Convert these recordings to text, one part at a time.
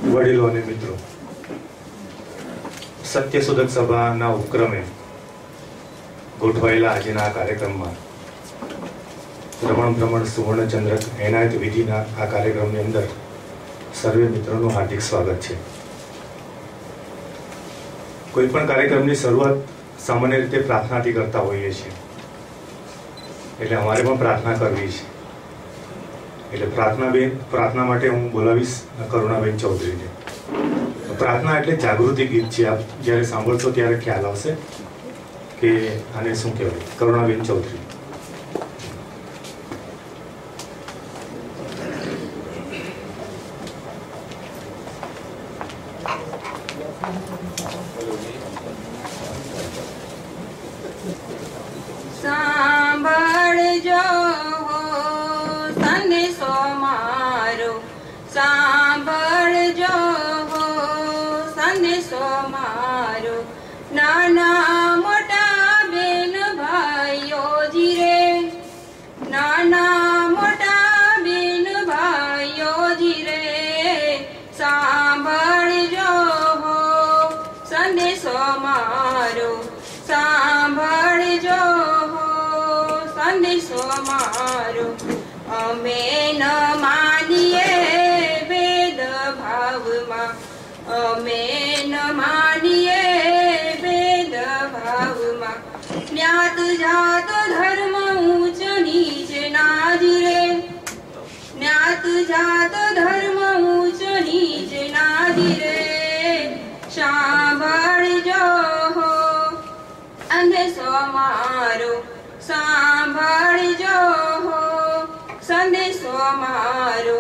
વડીલો અને મિત્રો, સત્યશોધક સભાના ઉપક્રમે ગોઠવાયેલા આજના આ કાર્યક્રમમાં રમણ ભ્રમણ સુવર્ણચંદ્રક એનાયત વિધિના આ કાર્યક્રમની અંદર સર્વે મિત્રોનું હાર્દિક સ્વાગત છે. કોઈ પણ કાર્યક્રમની શરૂઆત સામાન્ય રીતે પ્રાર્થનાથી કરતા હોઈએ છીએ, એટલે અમારે પણ પ્રાર્થના કરવી છે. એટલે પ્રાર્થના માટે હું બોલાવીશ કરુણાબેન ચૌધરીને. પ્રાર્થના એટલે જાગૃતિ ગીત છે. આપ જ્યારે સાંભળશો ત્યારે ખ્યાલ આવશે કે આને શું કહેવાય. કરુણાબેન ચૌધરી. સાંભળજો સંદેશો મારો, સાંભળજો સંદેશો મારો, નાના મોટા બેન ભાઈઓજી રે, નાના મોટા બેન ભાઈઓજી રે, સાંભળજો સંદેશો મારો, સાંભળજો સંદેશો મારો. અમે ન માનીએ ભેદ ભાવમાં, અમે ન માનીએ ભેદ ભાવમાં, જ્ઞાત જાત ધર્મ ઊંચ નીચ નાજ રે, જ્ઞાત જાત ધર્મ ઊંચ નીચ નાજ રે, સાંભળજો સંદેશો મારો, સાંભળજો સંદેશો મારો.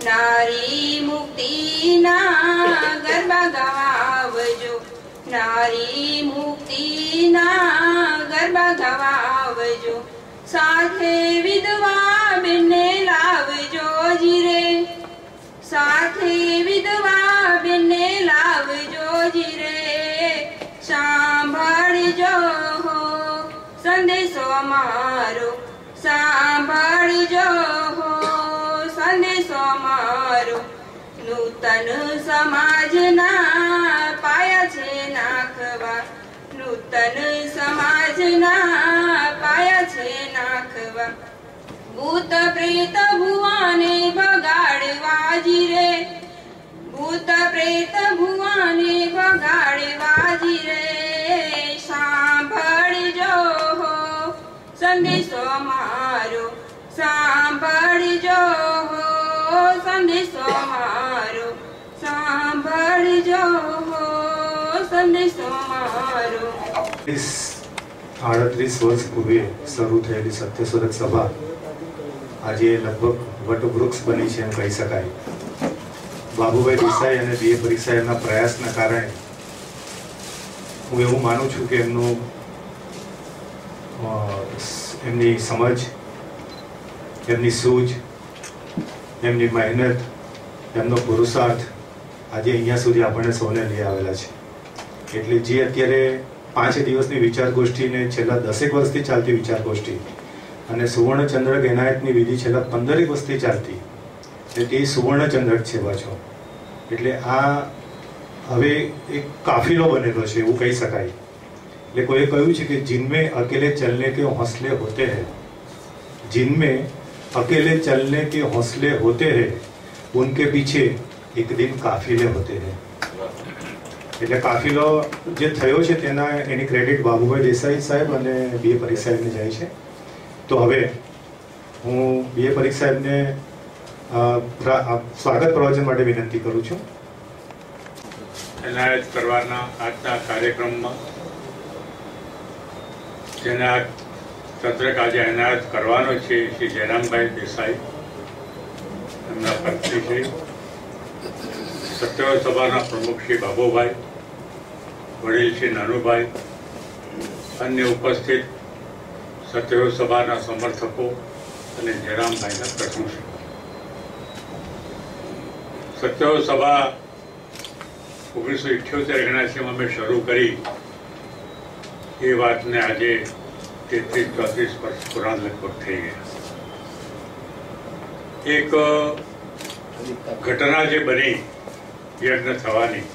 નારી મુક્તિના ગરબા ગવાવજો, નારી મુક્તિના ગરબા ગવાવજો, સાથે વિધવા બેનને લાવજો જીરે, સાથે વિધવા બેનને લાવજો જીરે, સાંભળજો સંદેશો મારો, સાંભળજો સંદેશો મારો. નૂતન સમાજના પાયા છે નાખવા, નૂતન સમાજના પાયા છે નાખવા, ભૂત પ્રેત ભુવાને ભગાડવા જીરે, ભૂત પ્રેત ભુવાને ભગાડવા જીરે, સાંભળજો સંદેશો મારો, સાંભળજો સંદેશો મારો, સાંભળજો સંદેશો મારો. 38 વર્ષ પૂર્વે શરૂ થયેલી સત્યશોધક સભા આજે લગભગ વટવૃક્ષ બની છે એમ કહી શકાય. બાબુભાઈ દેસાઈ અને બીએ પરીક્ષા એમના પ્રયાસના કારણે હું એવું માનું છું કે એમની સમજ, એમની સૂઝ, એમની મહેનત, એમનો પુરુષાર્થ આજે અહીંયા સુધી આપણને સૌને લઈ આવેલા છે. એટલે જે અત્યારે 5 દિવસની વિચાર ગોષ્ઠીને છેલ્લા 10 વર્ષથી ચાલતી વિચાર ગોષ્ઠી અને સુવર્ણચંદ્રક એનાયતની વિધિ છેલ્લા 15 વર્ષથી ચાલતી, એટલે એ સુવર્ણચંદ્રક છે પાછો. એટલે આ હવે એક કાફિલો બનેલો છે એવું કહી શકાય. એટલે કોઈએ કહ્યું છે કે जिनमें अकेले चलने के हौसले होते हैं, जिनमें अकेले चलने के हौसले होते हैं, उनके पीछे एक दिन काफिले होते हैं. એટલે કાફિલો જે થયો છે એની ક્રેડિટ બાબુભાઈ દેસાઈ સાહેબ અને બીએ પરીખ સાહેબને જાય છે. તો હવે હું બીએ પરીખ સાહેબને સ્વાગત પ્રવચન માટે વિનંતી કરું છું. એનાયત કરવાના આજના કાર્યક્રમમાં જેના ચંદ્રક આજે એનાયત કરવાનો છે શ્રી જયરામભાઈ દેસાઈ, એમના પત્ની શ્રી સત્યશોધક સભાના પ્રમુખ શ્રી બાબુભાઈ, વડીલ શ્રી નાનુભાઈ, અન્ય ઉપસ્થિત સત્યશોધક સભાના સમર્થકો અને જયરામભાઈના પ્રશંસકો. સત્યશોધક સભા 1978-79 અમે શરૂ કરી એ વાતને આજે 33-34 વર્ષ પુરાણ લગભગ થઈ ગયા. એક ઘટના જે બની યજ્ઞ થવાની,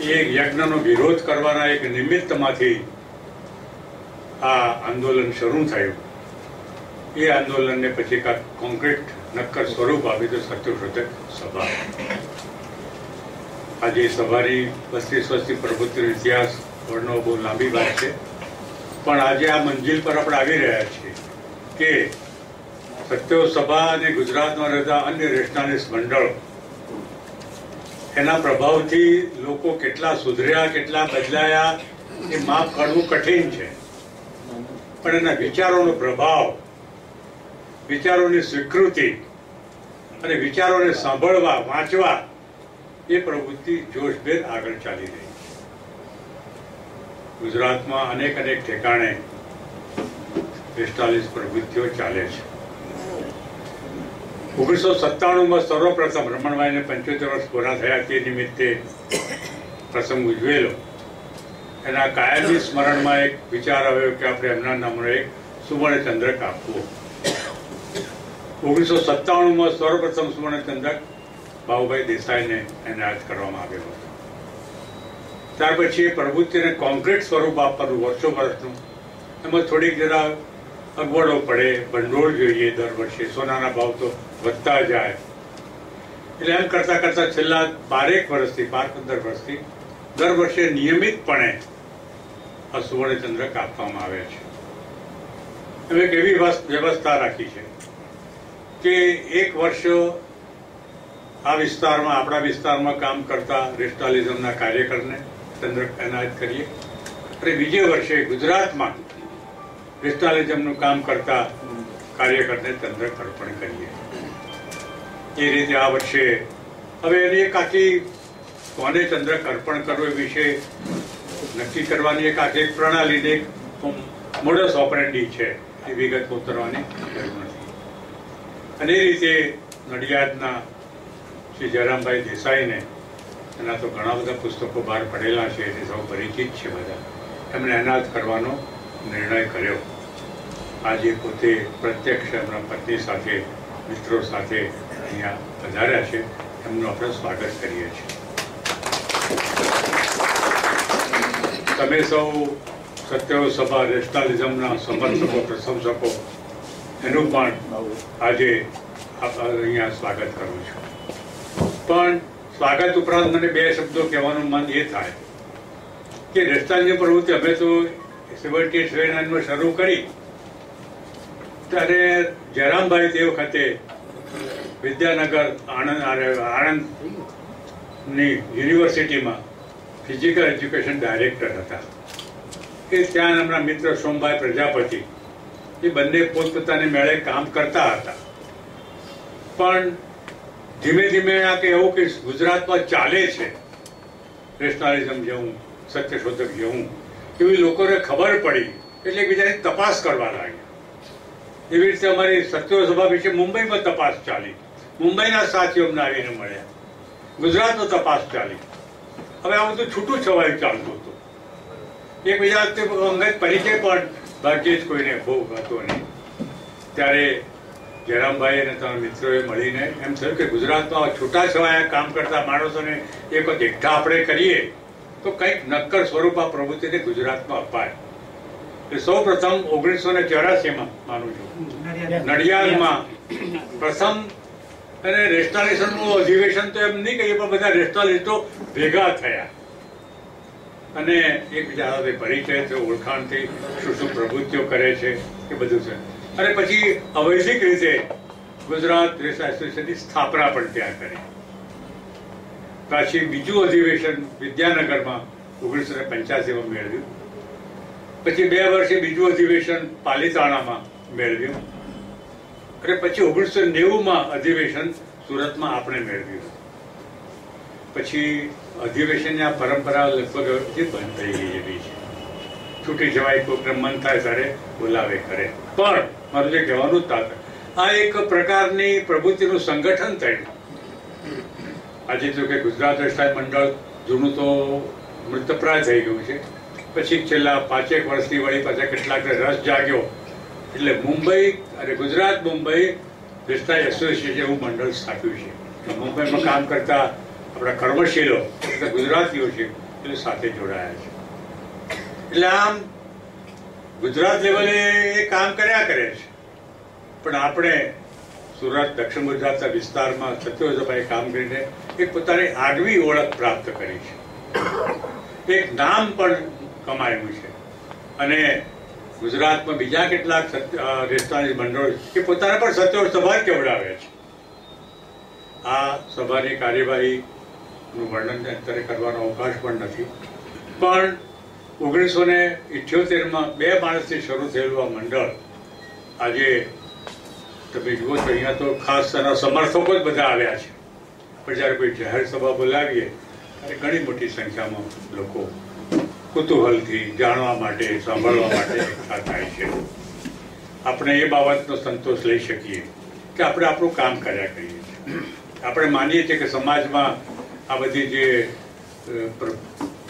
એ યજ્ઞનો વિરોધ કરવાના એક નિમિત્તમાંથી આ આંદોલન શરૂ થયું. એ આંદોલનને પછી કાંઈક કોન્ક્રીટ નક્કર સ્વરૂપ આપ્યું તો સત્યશોધક સભા. આજે સભાની 32 વર્ષથી પ્રભુત્વનો ઇતિહાસ વર્ણવો બહુ લાંબી વાત છે, પણ આજે આ મંજિલ પર આપણે આવી રહ્યા છીએ કે સત્યો સભા અને ગુજરાતમાં રહેતા અન્ય રેશનાલિસ્ટ મંડળો, એના પ્રભાવથી લોકો કેટલા સુધર્યા, કેટલા બદલાયા એ માપ કાઢવું કઠિન છે. પણ એના વિચારોનો પ્રભાવ, વિચારોની સ્વીકૃતિ અને વિચારોને સાંભળવા, વાંચવા, એ પ્રવૃત્તિ જોશભેર આગળ ચાલી રહી. ગુજરાતમાં અનેક ઠેકાણે રેશનાલિસ્ટ પ્રવૃત્તિઓ ચાલે છે. 1997માં સર્વપ્રથમ રમણભાઈને 75 વર્ષ પૂરા થયા તે નિમિત્તે પ્રસંગ ઉજવેલો. એના કાયમી સ્મરણમાં એક વિચાર આવ્યો કે આપણે એમના નામનો એક સુવર્ણચંદ્રક આપવો. 1997માં સર્વપ્રથમ સુવર્ણચંદ્રક બાબુભાઈ દેસાઈને એનાયત કરવામાં આવ્યો હતો. ત્યાર પછી એ પ્રવૃત્તિને કોન્ક્રીટ સ્વરૂપ આપવાનું વર્ષોનું, એમાં થોડીક જરા અગવડો પડે, ભંડોળ જોઈએ દર વર્ષે, સોનાના ભાવ તો વધતા જાય. એટલે એમ કરતા કરતા છેલ્લા 12 વર્ષથી 15 વર્ષથી દર વર્ષે નિયમિતપણે આ સુવર્ણચંદ્રક આપવામાં આવે છે. અમે એક એવી વ્યવસ્થા રાખી છે કે એક વર્ષ આ વિસ્તારમાં, આપણા વિસ્તારમાં કામ કરતા રેશનાલિઝમના કાર્યકરને ચંદ્રક એનાયત કરીએ, અને બીજે વર્ષે ગુજરાતમાં રેશનાલિઝમનું કામ કરતા કાર્યકરને ચંદ્રક અર્પણ કરીએ. એ રીતે આ વર્ષે હવે એની એક આખી કોને ચંદ્રક અર્પણ કરવો એ વિશે નક્કી કરવાની એક આખી પ્રણાલીને એક મોડસ ઓપરેન્ડી છે, એ વિગત ઉતરવાની જરૂર નથી. અને એ રીતે નડિયાદના શ્રી જયરામભાઈ દેસાઈને, એના તો ઘણા બધા પુસ્તકો બહાર પડેલા છે, એટલે સૌ પરિચિત છે બધા, એમણે એનાયત કરવાનો નિર્ણય કર્યો. આજે પોતે પ્રત્યક્ષ એમના પત્ની સાથે, મિત્રો સાથે અહીંયા પધાર્યા છે. એમનું આપણે સ્વાગત કરીએ છીએ. તમે સૌ સત્યો સભા રેશનાલિઝમના સમર્થકો, પ્રશંસકો, એનું પણ આજે અહીંયા સ્વાગત કરું છું. પણ સ્વાગત ઉપરાંત મને 2 શબ્દો કહેવાનું મન એ થાય કે રેશનાલિઝમ પ્રવૃત્તિ અમે તો 79 શરૂ કરી ત્યારે જયરામભાઈ તે વખતે વિદ્યાનગર આણંદની યુનિવર્સિટીમાં ફિઝિકલ એજ્યુકેશન ડાયરેક્ટર હતા. એ ત્યાં એમના મિત્ર સોમભાઈ પ્રજાપતિ, એ બંને પોતપોતાની મેળે કામ કરતા હતા. પણ ધીમે ધીમે આ કે એવું કે ગુજરાતમાં ચાલે છે રેશનાલિઝમ જેવું, સત્યશોધક જેવું, એવી લોકોને ખબર પડી એટલે એકબીજાની તપાસ કરવા લાગ્યા. એવી રીતે અમારી સત્યો સભા વિશે મુંબઈમાં તપાસ ચાલી, મુંબઈના સાથીઓ અમને આવીને મળ્યા, ગુજરાતમાં તપાસ ચાલી. હવે આ બધું છૂટું છવાયું ચાલતું હતું. એકબીજા અંગત પરિચય પણ ભાગ્યે જ કોઈને બહુ હતો નહીં. ત્યારે જયરામભાઈ અને તમારા મિત્રોએ મળીને એમ થયું કે ગુજરાતમાં છૂટાછવાયા કામ કરતા માણસોને એક વખત એકઠા આપણે કરીએ તો કંઈક નક્કર સ્વરૂપ આ પ્રવૃત્તિને ગુજરાતમાં અપાય. સૌ પ્રથમ 1984માં માનું છું નડિયાદમાં પ્રથમ અને રેશનાલિઝમનું અધિવેશન તો એમ નહીં કહીએ, પણ બધા રેશનાલિસ્ટો ભેગા થયા અને એકબીજા સાથે પરિચય થયો, ઓળખાણ થઈ, શું પ્રવૃત્તિઓ કરે છે એ બધું છે. અને પછી અવૈધિક રીતે ગુજરાત રેસ એસોસિએશનની સ્થાપના પણ ત્યાં કરી. પછી બીજું અધિવેશન વિદ્યાનગરમાં 1985માં મેળવ્યું. પછી 2 વર્ષે બીજું અધિવેશન પાલિતાણામાં મેળવ્યું. અને પછી 1990માં અધિવેશન સુરતમાં આપણે મેળવ્યું. પછી અધિવેશનની આ પરંપરા લગભગ બંધ થઈ ગઈ એવી છે. છૂટી જવાય, કોઈકને મન થાય ત્યારે બોલાવે કરે. પણ મારું જે કહેવાનું જ આ એક પ્રકારની પ્રવૃત્તિનું સંગઠન થયું. આજે તો કે ગુજરાત રેશનાલિઝમ મંડળ જૂનું તો મૃતપ્રાય થઈ ગયું છે. પછી છેલ્લા 5 વર્ષથી વળી પાછા કેટલાક રસ જાગ્યો એટલે મુંબઈ અને ગુજરાત મુંબઈ રેશનાલિઝમ એસોસિએશન એવું મંડળ સ્થાપ્યું છે. મુંબઈમાં કામ કરતા આપણા કર્મશીલો એટલે ગુજરાતીઓ છે એટલે સાથે જોડાયા છે. એટલે આમ ગુજરાત લેવલે એ કામ કર્યા કરે છે, પણ આપણે સુરત દક્ષિણ ગુજરાતના વિસ્તારમાં સત્યોભાઈ કામ કરીને એક પોતાની આગવી ઓળખ પ્રાપ્ત કરી છે, એક નામ પણ કમાયું છે. અને ગુજરાતમાં બીજા કેટલાક રેસ્ટોરન્ટ મંડળો કે પોતાના પણ સત્યોર સભા કેવડાવે છે. આ સભાની કાર્યવાહીનું વર્ણન અત્યારે કરવાનો અવકાશ પણ નથી, પણ 1978માં 2 માણસથી શરૂ થયેલું આ મંડળ આજે તમે જુઓ તો અહીંયા તો ખાસ એના સમર્થકો જ બધા આવ્યા છે, પણ જ્યારે કોઈ જાહેર સભા બોલાવીએ ત્યારે ઘણી મોટી સંખ્યામાં લોકો કુતૂહલથી જાણવા માટે સાંભળવા માટે એકઠા થાય છે. આપણે એ બાબતનો સંતોષ લઈ શકીએ કે આપણે આપણું કામ કર્યા કરીએ છીએ. આપણે માનીએ છીએ કે સમાજમાં આ બધી જે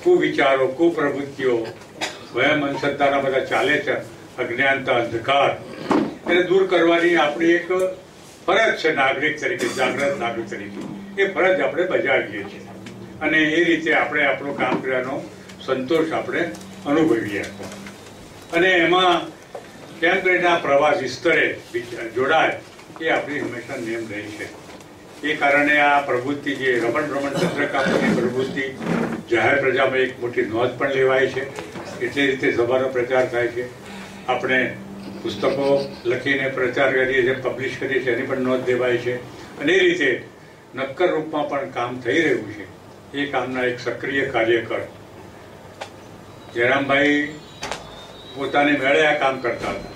કુવિચારો, કુપ્રવૃત્તિઓ, વહેમ અંધશ્રદ્ધાના બધા ચાલે છે, અજ્ઞાનતા, અંધકાર, એને દૂર કરવાની આપણી એક ફરજ છે નાગરિક તરીકે, જાગૃત નાગરિક તરીકે. એ ફરજ આપણે બજાવીએ છીએ અને એ રીતે આપણે આપણું કામ કર્યાનો સંતોષ આપણે અનુભવીએ. અને એમાં કેમ કરીને આ પ્રવાસ સ્તરે જોડાય એ આપણી હંમેશા નેમ રહી છે. એ કારણે આ પ્રવૃત્તિ જે રમણ ચંદ્રકાંતની પ્રવૃત્તિ જાહેર પ્રજામાં એક મોટી નોંધ પણ લેવાય છે. એટલે રીતે સભાનો પ્રચાર થાય છે. આપણે પુસ્તકો લખીને પ્રચાર કરીએ છીએ, પબ્લિશ કરીએ છીએ, એની પણ નોંધ લેવાય છે. અને એ રીતે નક્કર રૂપમાં પણ કામ થઈ રહ્યું છે. એ કામના એક સક્રિય કાર્યકર જયરામભાઈ પોતાની મેળે આ કામ કરતા હતા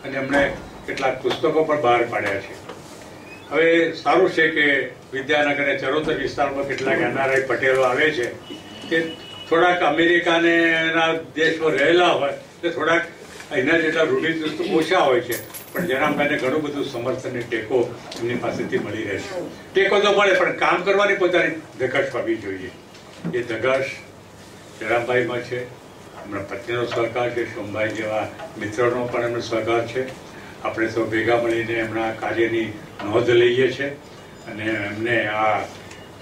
અને એમણે કેટલાક પુસ્તકો પણ બહાર પાડ્યા છે. હવે સારું છે કે વિદ્યાનગર અને ચરોતર વિસ્તારમાં કેટલાક NRI પટેલો આવે છે કે થોડાક અમેરિકાને એના દેશમાં રહેલા હોય એટલે થોડાક એના જેટલા રૂઢિચુસ્ત ઓછા હોય છે, પણ જયરામભાઈને ઘણું બધું સમર્થન અને ટેકો એમની પાસેથી મળી રહે છે. ટેકો તો મળે પણ કામ કરવાની પોતાની ધગશ હોવી જોઈએ. એ ધગશ જયરામભાઈમાં છે. એમના પત્નીનો સહકાર છે, સોમભાઈ જેવા મિત્રોનો પણ એમનો સહકાર છે. આપણે સૌ ભેગા મળીને એમના કાર્યની નોંધ લઈએ છીએ અને એમને આ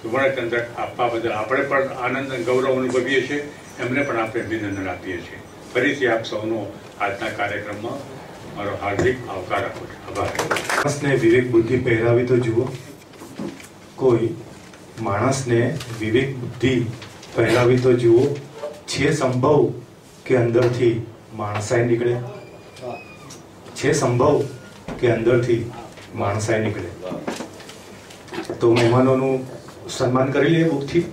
સુવર્ણચંદ્રક આપવા બદલ આપણે પણ આનંદ અને ગૌરવ અનુભવીએ છીએ. એમને પણ આપણે અભિનંદન આપીએ છીએ. ફરીથી આપ સૌનો આજના કાર્યક્રમમાં મારો હાર્દિક આવકાર આપું છું. આભાર. માણસને વિવેક બુદ્ધિ પહેરાવી તો જુઓ. કોઈ માણસને વિવેક બુદ્ધિ પહેરાવી તો જુઓ. છે સંભવ કે અંદરથી માણસાઈ નીકળે? છે સંભવ કે અંદરથી માણસાઈ નીકળે? તો મહેમાનોનું સન્માન કરી લે બુકથી.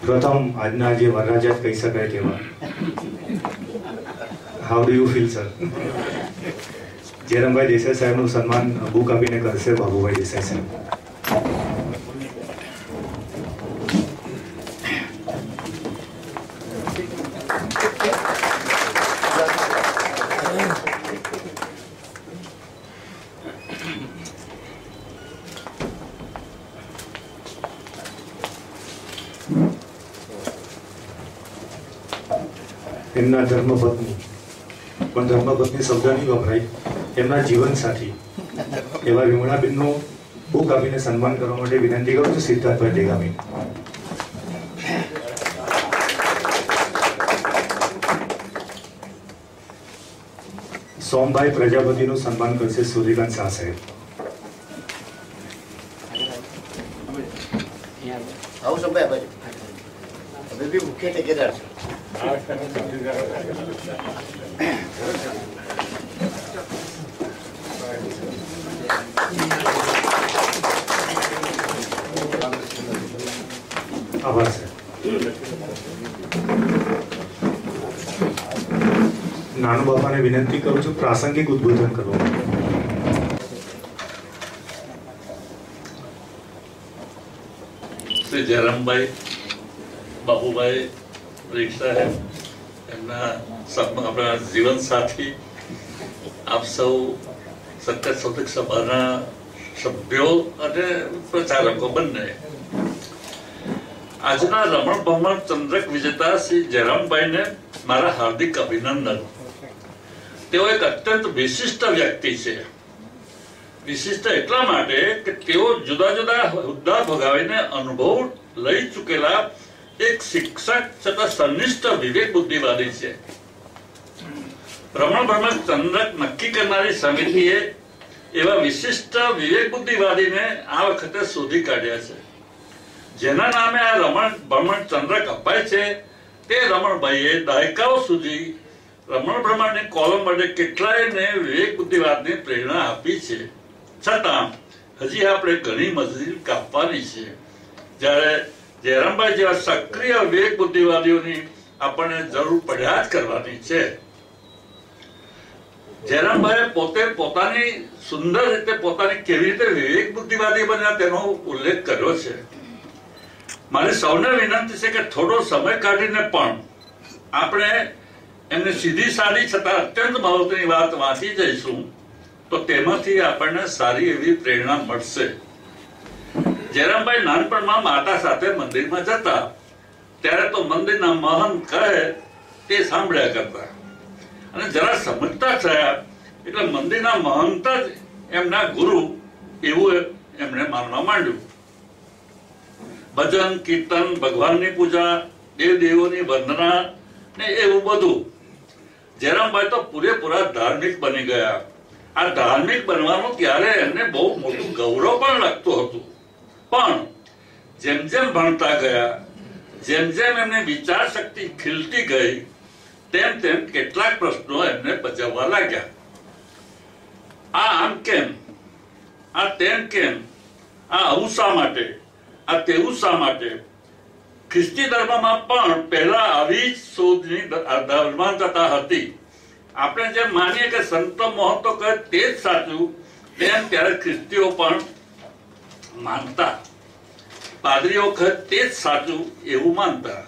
પ્રથમ આજના જે વરરાજા કહી શકાય તેવા how do you feel sir? Jayrambhai Desai સાહેબનું સન્માન બુક આપીને કરશે બાબુભાઈ દેસાઈ સાહેબ. એમના ધર્મપત્ની, પણ ધર્મપત્ની શબ્દ નહીં વપરાય, એમના જીવન સાથી એવા વિમળાબેનનું બુક આપીને સન્માન કરવા માટે વિનંતી કરું છું સિદ્ધાર્થભાઈ દેગામી. સોમભાઈ પ્રજાપતિનું સન્માન કરશે સૂર્યકાંત શાહ સાહેબ. આવું સંભાય બાજુ હવે બી મુખ્ય ટેકેદાર છે. આભાર સર. નાનું બાપાને વિનંતી કરું છું પ્રાસંગિક ઉદ્બોધન કરવા. શ્રી જયરામભાઈ, બાબુભાઈ સાહેબ, એમના આપણા જીવન સાથી, આપ સૌ સત્ય શોધક સભાના સભ્યો અને પ્રચારકો બંને, આજના રમણ ભમણ ચંદ્રક વિજેતા શ્રી જયરામભાઈને મારા હાર્દિક અભિનંદન. તેઓ એક અત્યંત વિશિષ્ટ વ્યક્તિ છે વિશિષ્ટ એટલા માટે કે તેઓ જુદા જુદા હોદ્દા ભોગાવીને અનુભવ લઈ ચૂકેલા એક શિક્ષક છતાં સંનિષ્ઠ વિવેક બુદ્ધિવાદી છે. રમણ ભ્રમણ ચંદ્રક નક્કી કરનારી સમિતિએ એવા વિશિષ્ટ વિવેક બુદ્ધિવાદીને આ વખતે શોધી કાઢ્યા છે. જેના નામે આ રમણ ભ્રમણ ચંદ્રક અપાય છે તે રમણભાઈએ દાયકાઓ સુધી રમણ ભ્રમણની કોલમ માટે કેટલાયને વિવેક બુદ્ધિવાદની પ્રેરણા આપી છે. છતાં હજી આપણે ઘણી મજૂરી કાપવાની છે. જ્યારે જયરામભાઈ જેવા સક્રિય વિવેક બુદ્ધિવાદીઓની આપણને જરૂર પડ્યા જ કરવાની છે. જયરામભાઈએ પોતે પોતાની સુંદર રીતે પોતાની કેવી રીતે વિવેક બુદ્ધિવાદી બન્યા તેનો ઉલ્લેખ કર્યો છે. મારી સૌને વિનંતી છે કે થોડો સમય કાઢીને પણ આપણે એમને સીધી સાદી છતાં અત્યંત મહત્વની વાત વાંચી જઈશું તો તેમાંથી આપણને સારી એવી પ્રેરણા મળશે. જયરામભાઈ નાનપણમાં માતા સાથે મંદિરમાં જતા ત્યારે તો મંદિરના મહંત કહે તે સાંભળ્યા કરતા અને જરા સમજતા થયા એટલે મંદિરના મહંત જ એમના ગુરુ એવું એમણે માનવા માંડ્યું. ભજન કીર્તન, ભગવાનની પૂજા, દેવ દેવોની વંદના ને એવું બધું. જયરામભાઈ તો પૂરેપૂરા ધાર્મિક બની ગયા. આ ધાર્મિક બનવાનું ત્યારે એમને બહુ મોટું ગૌરવ પણ લાગતું હતું. પણ જેમ જેમ ભણતા ગયા, જેમ જેમ એમને વિચાર શક્તિ ખીલતી ગઈ તેમ તેમ કેટલાક પ્રશ્નો એમને બજાવવા લાગ્યા. આ આમ કેમ, આ તેમ કેમ, આ આવું શા માટે, આ તેવું શા માટે? ખ્રિસ્તી ધર્મમાં પણ પહેલા આવી જ શોધની ધર્માંતતા હતી. આપણે જેમ માનીએ કે સંત મહંતો કહે તે જ સાચું તેમ ત્યારે ખ્રિસ્તીઓ પણ માનતા. પાદરીઓ કહે તે જ સાચું એવું માનતા.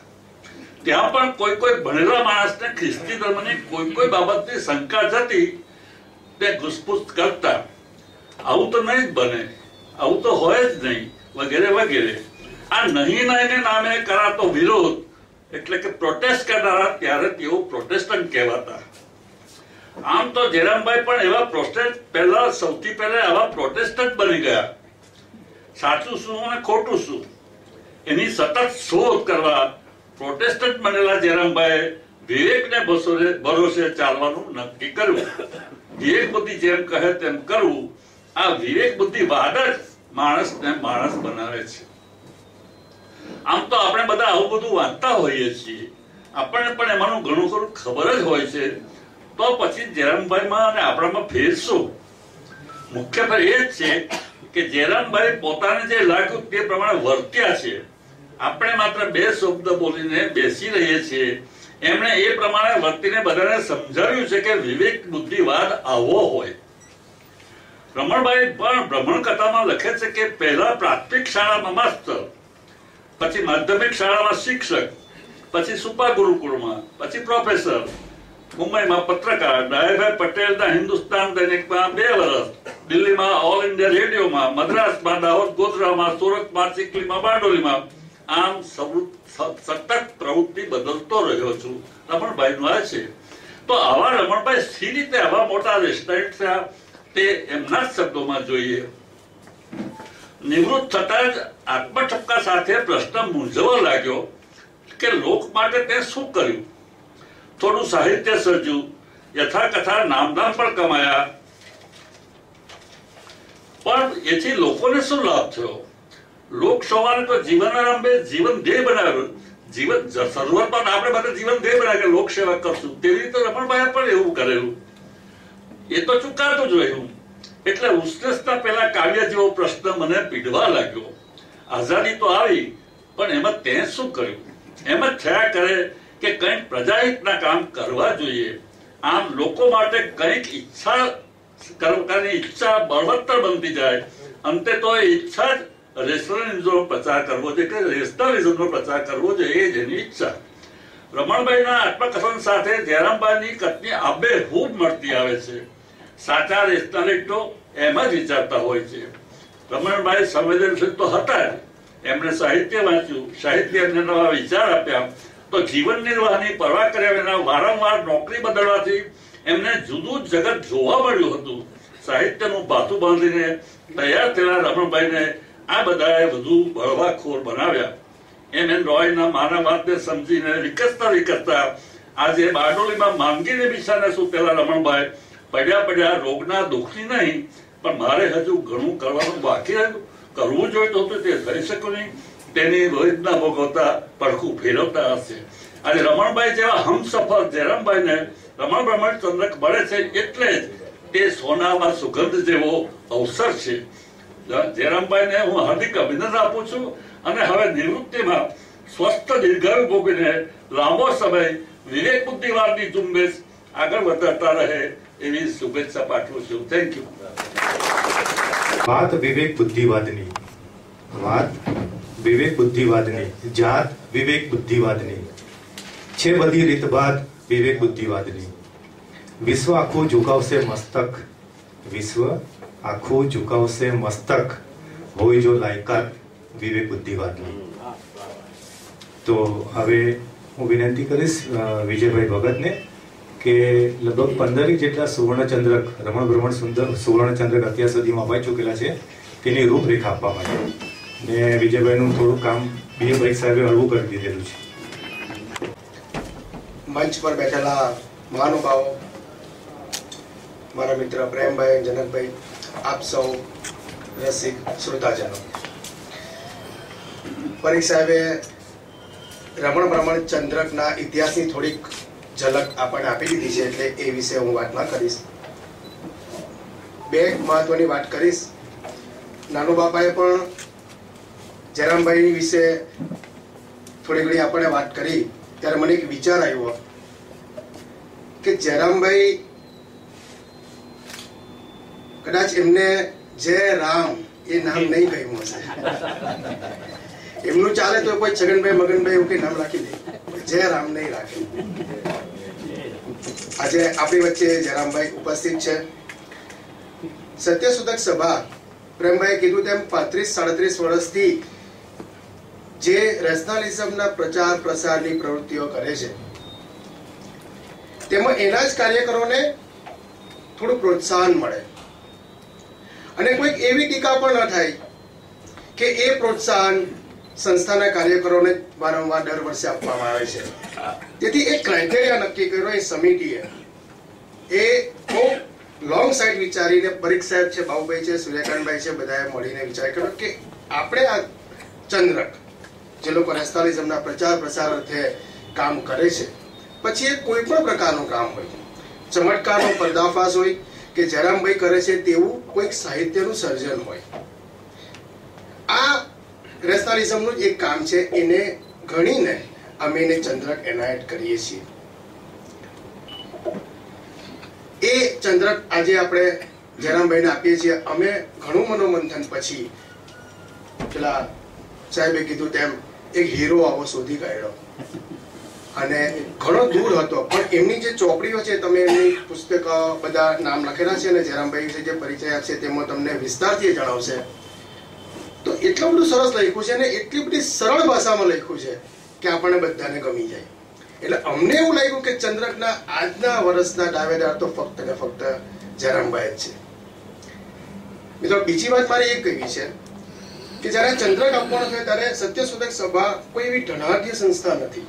ત્યાં પણ કોઈ કોઈ ભણેલા માણસને ખ્રિસ્તી ધર્મની કોઈ કોઈ બાબતની શંકા જતી તે ઘૂસપૂસ કરતા. આવું તો નહીં જ બને, આવું તો હોય જ નહીં, વગેરે વગેરે. આ નહીં નહીંને નામે કરાતો વિરોધ એટલે કે પ્રોટેસ્ટ કરનારા ત્યારે તેઓ પ્રોટેસ્ટન્ટ કહેવાતા. આમ તો જયરામભાઈ પણ એવા પ્રોટેસ્ટ પહેલા સૌથી પહેલા આવા પ્રોટેસ્ટન્ટ બની ગયા. સાચું શું અને ખોટું શું એની સતત શોધ કરવા પ્રોટેસ્ટન્ટ બનેલા જયરામભાઈએ વિવેકને ભરોસે ચાલવાનું નક્કી કર્યું. વિવેક બુદ્ધિ જેમ કહે તેમ કરવું. આ વિવેક બુદ્ધિવાદ જ માણસને માણસ બનાવે છે. આમ તો આપણે બધા આવું બધું વાંચતા હોઈએ છીએ, આપણને પણ એમાંનું ઘણું ખરું ખબર જ હોય છે. તો પછી જયરામભાઈમાં અને આપણામાં ફેર શું? મુખ્ય ફેર એ જ છે કે જયરામભાઈ પોતાને જે લાગ્યું તે પ્રમાણે વર્ત્યા છે. આપણે માત્ર બે શબ્દ બોલીને બેસી રહીએ છીએ. એમણે એ પ્રમાણે વર્તીને બધાને સમજાવ્યું છે કે વિવેક બુદ્ધિવાદ આવો હોય. રમણભાઈ પણ ભ્રમણ કથામાં લખે છે કે પહેલા પ્રાથમિક શાળામાં માસ્તર, પછી માધ્યમિક શાળામાં શિક્ષક, પછી સુપા ગુરુકુળમાં, પછી પ્રોફેસર, મુંબઈમાં પત્રકાર, ડાયાભાઈ પટેલના હિન્દુસ્તાન દૈનિકમાં 2 વર્ષ, દિલ્હીમાં ઓલ ઇન્ડિયા રેડિયોમાં, મદ્રાસમાં, દાહોદ ગોધરામાં, સુરતમાં, ચીખલીમાં, બારડોલીમાં. આમ સતત પ્રવૃત્તિ બદલતો રહ્યો છું. રમણભાઈનું આ છે. તો આવા રમણભાઈ સી રીતે આવા મોટા રેસ્ટોરન્ટ થયા તે એમના જ શબ્દોમાં જોઈએ. નિવૃત્ત થતા જ આત્મઠપકા સાથે પ્રશ્ન મૂંઝવવા લાગ્યો કે લોક માટે તે શું કર્યું. થોડું સાહિત્ય સર્જ્યું, યથાકથા નામદાન પણ કમાયા, પણ એથી લોકોને શું લાભ થયો? લોક સવારે તો જીવનારંભે જીવન ધ્યેય બનાવ્યું. જીવન શરૂઆતમાં આપણે બધા જીવન ધ્યેય બનાવ્યું કે લોક સેવા કરશું. તેવી રીતે રમણભાઈએ પણ એવું કરેલું. એ તો ચુકાતું જ રહ્યું. એટલે ઉષ્ણતા પહેલા કાવ્ય જેવો પ્રશ્ન મને પીડવા લાગ્યો. આઝાદી તો આવી, પણ એમાં તે શું કર્યું? એમ જ થયા કરે કે કંઈક પ્રજાહિતના કામ કરવા જોઈએ. આમ લોકો માટે કંઈક ઈચ્છા કરવાની ઈચ્છા બળવત્તર બનતી જાય. અંતે તો એ ઈચ્છા જ રેશનલિઝમનો પ્રચાર કરવો જોઈએ કે રેશનલિઝમનો પ્રચાર કરવો જોઈએ, એ જ એની ઈચ્છા. રમણભાઈના આત્મકથન સાથે જયરામભાઈની કથની આબેહૂબ મળતી આવે છે. સાચા રેશનલિસ્ટો એમ જ વિચારતા હોય છે. રમણભાઈ સંવેદનશીલ તો હતા જ. એમણે સાહિત્ય વાંચ્યું, સાહિત્ય એમને નવા વિચાર આપ્યા. તો જીવન નિર્વાહની પરવા કર્યા વિના વારંવાર નોકરી બદલવાથી એમને જુદું જગત જોવા મળ્યું હતું. સાહિત્યનું ભાતું બાંધીને તૈયાર થયેલા રમણભાઈને આ બધાએ વધુ બળવાખોર બનાવ્યા. એમ રોયના માનવવાદને સમજીને વિકસતા આજે બારડોલીમાં માંગીને બિછાને સૂતેલા રમણભાઈ પડ્યા રોગના દુઃખની નહીં, પણ મારે હજુ ઘણું કરવાનું બાકી રહ્યું, કરવું જોઈતું હતું તે થઈ શક્યું નહીં. તેની વેદના ભોગવતા પડખું ફેરવતા હશે. આજે રમણભાઈ જેવા હમસફર જયરામભાઈને રમણ બ્રહ્મણ ચંદ્રક મળે છે એટલે જ તે સોનામાં સુગંધ જેવો અવસર છે. જયરામભાઈને હું હાર્દિક અભિનંદન આપું છું અને હવે નિવૃત્તિમાં સ્વસ્થ દીર્ઘાયુ ભોગવીને લાંબો સમય વિવેક બુદ્ધિવાદની ઝુંબેશ આગળ વધારતા રહે એવી શુભેચ્છા પાઠવું છું. Thank you. વાત વિવેક બુદ્ધિવાદની, વાત વિવેક બુદ્ધિવાદની, જાત વિવેક બુદ્ધિવાદની, છે બધી રીતબાત વિવેક બુદ્ધિવાદની. વિશ્વ આખું ઝુકાવશે મસ્તક, વિશ્વ આખું ઝુકાવશે મસ્તક, હોય જો લાયકાત વિવેક બુદ્ધિવાદની. તો હવે હું વિનંતી કરીશ વિજયભાઈ ભગતને કે લગભગ 15 જેટલા સુવર્ણચંદ્રક રમણ ભ્રમણ સુંદર સુવર્ણચંદ્રક અત્યાર સુધીમાં અપાઈ ચૂકેલા છે તેની રૂપરેખા આપવા માટે. ને વિજયભાઈનું થોડું કામ બીએભાઈ સાહેબે હળવું કરી દીધેલું છે. મંચ પર બેઠેલા મહાનુભાવો, મારા મિત્ર પ્રેમભાઈ, જનકભાઈ, આપ સૌ રસિક શ્રોતાજનો, પરીખ સાહેબે રમણ ભ્રમણ ચંદ્રકના ઇતિહાસની થોડીક ઝલક આપણને આપી દીધી છે એટલે એ વિશે હું વાત ના કરીશ. બે મહત્વની વાત કરીશ. નાનો બાપાએ પણ જયરામભાઈ વિશે થોડી ઘણી આપણને વાત કરી ત્યારે મને એક વિચાર આવ્યો કે જયરામભાઈ કદાચ એમને જય રામ એ નામ નહીં કહ્યું હશે. એમનું ચાલે તો કોઈ છગનભાઈ મગનભાઈ એવું કઈ નામ રાખી દે, જય રામ નહીં રાખે. આજે આપણી વચ્ચે જયરામભાઈ ઉપસ્થિત છે. સત્યશોધક સભા પ્રેમભાઈએ કીધું તેમ 35-37 વર્ષથી જે રેશનાલિઝમના પ્રચાર પ્રસારની પ્રવૃત્તિઓ કરે છે તેમાં એના જ કાર્યકરોને થોડું પ્રોત્સાહન મળે અને કોઈક એવી ટીકા પણ ન થાય કે એ પ્રોત્સાહન સંસ્થાના કાર્યકરોને વારંવાર દર વર્ષે આપવામાં આવે છે. તેથી એક ક્રાઇટેરિયા નક્કી કર્યો એ સમિતિએ. એ બહુ લોંગ સાઈડ વિચારીને પરીખ સાહેબ છે, બાબુભાઈ છે, સૂર્યકાંતભાઈ છે, બધાએ મળીને વિચાર કર્યો કે આપણે આ ચંદ્રક જે લોકો નેશનલિઝમના પ્રચાર પ્રસાર અર્થે કામ કરે છે, પછી એ કોઈ પણ પ્રકારનું કામ હોય, ચમત્કારનો પર્દાફાશ હોય કે જયરામભાઈ કરે છે તેવું કોઈક સાહિત્યનું સર્જન હોય, આ રેશનાલિઝમનું એક કામ છે. એને ગણીને અમે એને ચંદ્રક એનાયત કરીએ છીએ. એ ચંદ્રક આજે આપણે જયરામભાઈને આપીએ છીએ. અમે ઘણું મનોમંથન પછી પેલા સાહેબે કીધું તેમ એક હીરો આવો શોધી કાઢ્યો અને ઘણો દૂર હતો, પણ એમની જે ચોપડીઓ છે, તમે એમની પુસ્તક બધા નામ લખેલા છે અને જયરામભાઈ વિશે જે પરિચય આપશે તેમાં તમને વિસ્તારથી જણાવશે. તો એટલું બધું સરસ લખ્યું છે અને એટલી બધી સરળ ભાષામાં લખ્યું છે કે આપણને બધાને ગમી જાય. એટલે અમને એવું લાગ્યું કે ચંદ્રકના આજના વર્ષના દાવેદાર તો ફક્ત ને ફક્ત જયરામભાઈ જ છે. મિત્રો, બીજી વાત મારે એ કહેવી છે કે જયારે ચંદ્રક આપવાનો થયો ત્યારે સત્યશોધક સભા કોઈ એવી ધનાઢ્ય સંસ્થા નથી.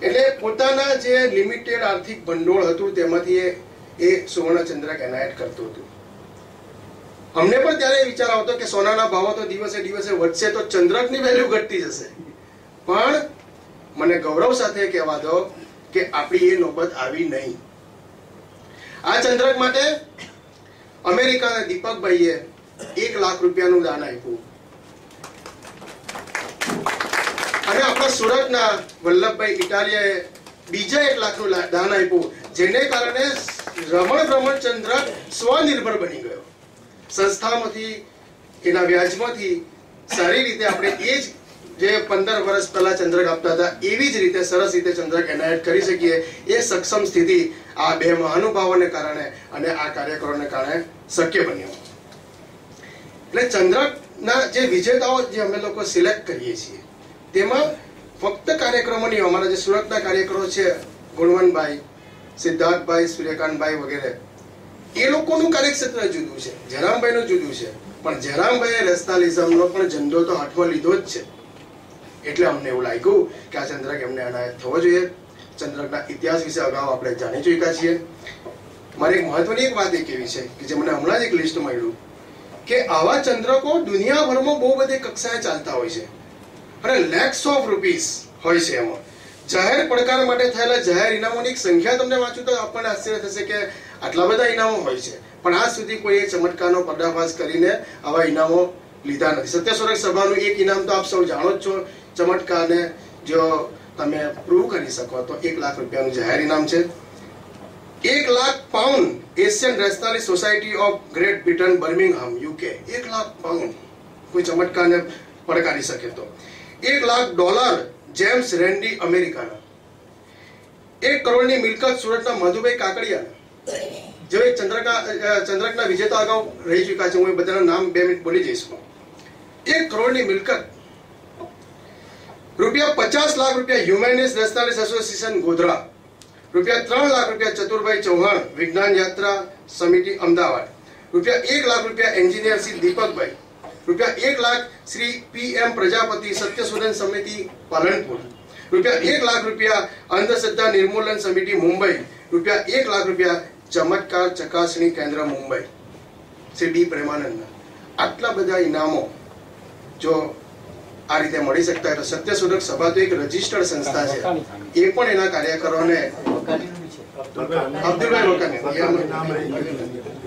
એટલે પોતાના જે લિમિટેડ આર્થિક ભંડોળ હતું તેમાંથી એ સુવર્ણ ચંદ્રક એનાયત કરતું હતું. અમને પણ ત્યારે વિચાર આવતો કે સોનાના ભાવો તો દિવસે દિવસે વધશે તો ચંદ્રકની વેલ્યુ ઘટતી જશે, પણ મને ગૌરવ સાથે કહેવા દો કે આપણી એ નોબત આવી નહીં. આ ચંદ્રક માટે અમેરિકાના દીપકભાઈએ 1 લાખ રૂપિયાનું દાન આપ્યું અને આપણા સુરતના વલ્લભભાઈ ઇટાલિયાએ બીજા 1 લાખનું દાન આપ્યું, જેને કારણે રમણ ભ્રમણ ચંદ્રક સ્વનિર્ભર બની ગયો. સંસ્થામાંથી એના વ્યાજમાંથી સારી રીતે આપણે એ જ જે 15 વર્ષ પહેલા ચંદ્રક આપતા હતા એવી જ રીતે સરસ રીતે ચંદ્રક એનાયત કરી શકીએ. એ સક્ષમ સ્થિતિ આ બે મહાનુભાવોને કારણે અને આ કાર્યકરોને કારણે શક્ય બન્યું. એટલે ચંદ્રકના જે વિજેતાઓ જે અમે લોકો સિલેક્ટ કરીએ છીએ તેમાં ફક્ત કાર્યક્રમોની, અમારા જે સુરતના કાર્યકરો છે, ગુણવંતભાઈ, સિદ્ધાર્થભાઈ, સૂર્યકાંતભાઈ વગેરે, એ લોકોનું કાર્યક્ષેત્ર જુદું છે, જયરામભાઈનું જુદું છે, પણ જયરામભાઈએ નેશનલિઝમનો પણ ઝંડો તો હાથમાં લીધો જ છે. એટલે અમને એવું લાગ્યું કે આ ચંદ્રક એમને અનાયત થવો જોઈએ. ચંદ્રકના ઇતિહાસ વિશે અગાઉ આપણે જાણી ચૂક્યા છીએ. મારી એક મહત્વની એક વાત એ કેવી છે કે જે મને હમણાં જ એક લિસ્ટ મળ્યું કે આવા ચંદ્રકો દુનિયાભરમાં બહુ બધી કક્ષાએ ચાલતા હોય છે અને લેક્સ ઓફ રૂપીસ હોય છે. એમાં જાહેર પડકાર માટે થયેલા જાહેર ઇનામોની સંખ્યા તમને વાંચું તો આપણને આશ્ચર્ય થશે કે આટલા બધા ઇનામો હોય છે, પણ આજ સુધી કોઈએ ચમત્કારનો પર્દાફાશ કરીને આવા ઇનામો લીધા નથી. સત્યસ્વરક સભાનું એક ઇનામ તો આપ સૌ જાણો જ છો. ચમત્કારને જો તમે પ્રૂવ કરી શકો તો 1 લાખ રૂપિયાનું જાહેર ઇનામ છે. 1 lakh pound Asian rationalist society of great Britain Birmingham UK. 1 lakh pound કોઈ ચમત્કારને પડકારી શકે તો. 1 લાખ ડોલર જેમ્સ રેન્ડી અમેરિકાના. 1 કરોડની મિલકત સુરતના મધુભાઈ કાકડિયાના, જે ચંદ્રકના વિજેતા અગાઉ રહી ચુક્યા છે. હું એ બધાના નામ 2 મિનિટ બોલી જઈશ. 1 કરોડની મિલકત. રૂપિયા 50 લાખ રૂપિયા હ્યુમેનિસ્ટ નેશનલિસ્ટ એસોસિએશન ગોધરા. રૂપિયા 3 લાખ રૂપિયા ચતુરભાઈ ચૌહાણ વિજ્ઞાન યાત્રા સમિતિ અમદાવાદ. રૂપિયા 1 લાખ રૂપિયા એન્જિનિયર શ્રી દીપકભાઈ. રૂપિયા 1 લાખ શ્રી PM પ્રજાપતિ સત્યશોધન સમિતિ પાલનપુર. રૂપિયા 1 લાખ રૂપિયા અંધશ્રદ્ધા નિર્મૂલન સમિતિ મુંબઈ. રૂપિયા 1 લાખ રૂપિયા ચમત્કાર ચકાસણી કેન્દ્ર મુંબઈ શ્રી ડી પ્રેમાનંદ. આટલા બધા ઇનામો જો આ રીતે મળી શકતા હોય તો સત્યશોધક સભા તો એક રજિસ્ટર્ડ સંસ્થા છે. એ પણ એના કાર્યકરોને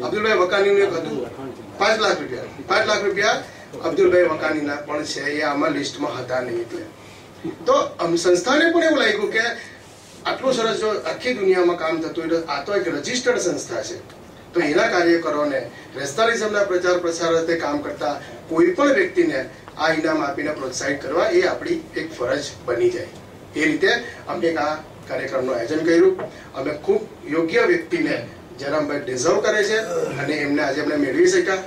અબ્દુલભાઈ વકાનીનું એક હતું 5 લાખ રૂપિયા. 5 લાખ રૂપિયા અબ્દુલભાઈ વકાનીના પણ છે. એ આમાં લિસ્ટમાં હતા નહીં. એટલે તો સંસ્થાને પણ એવું લાગ્યું કે આટલું સરસ જો આખી દુનિયામાં કામ થતું હોય તો આ તો એક રજિસ્ટર્ડ સંસ્થા છે. તો એના કાર્યકરોને નેશનલિઝમના પ્રચાર પ્રસાર અર્થે કામ કરતા કોઈ પણ વ્યક્તિને આ ઇનામ આપીને પ્રોત્સાહિત કરવા એ આપણી એક ફરજ બની જાય. એ રીતે અમે આ કાર્યક્રમનું આયોજન કર્યું. અમે ખૂબ યોગ્ય વ્યક્તિને જયરામભાઈ ડિઝર્વ કરે છે અને એમને આજે અમને મેળવી શક્યા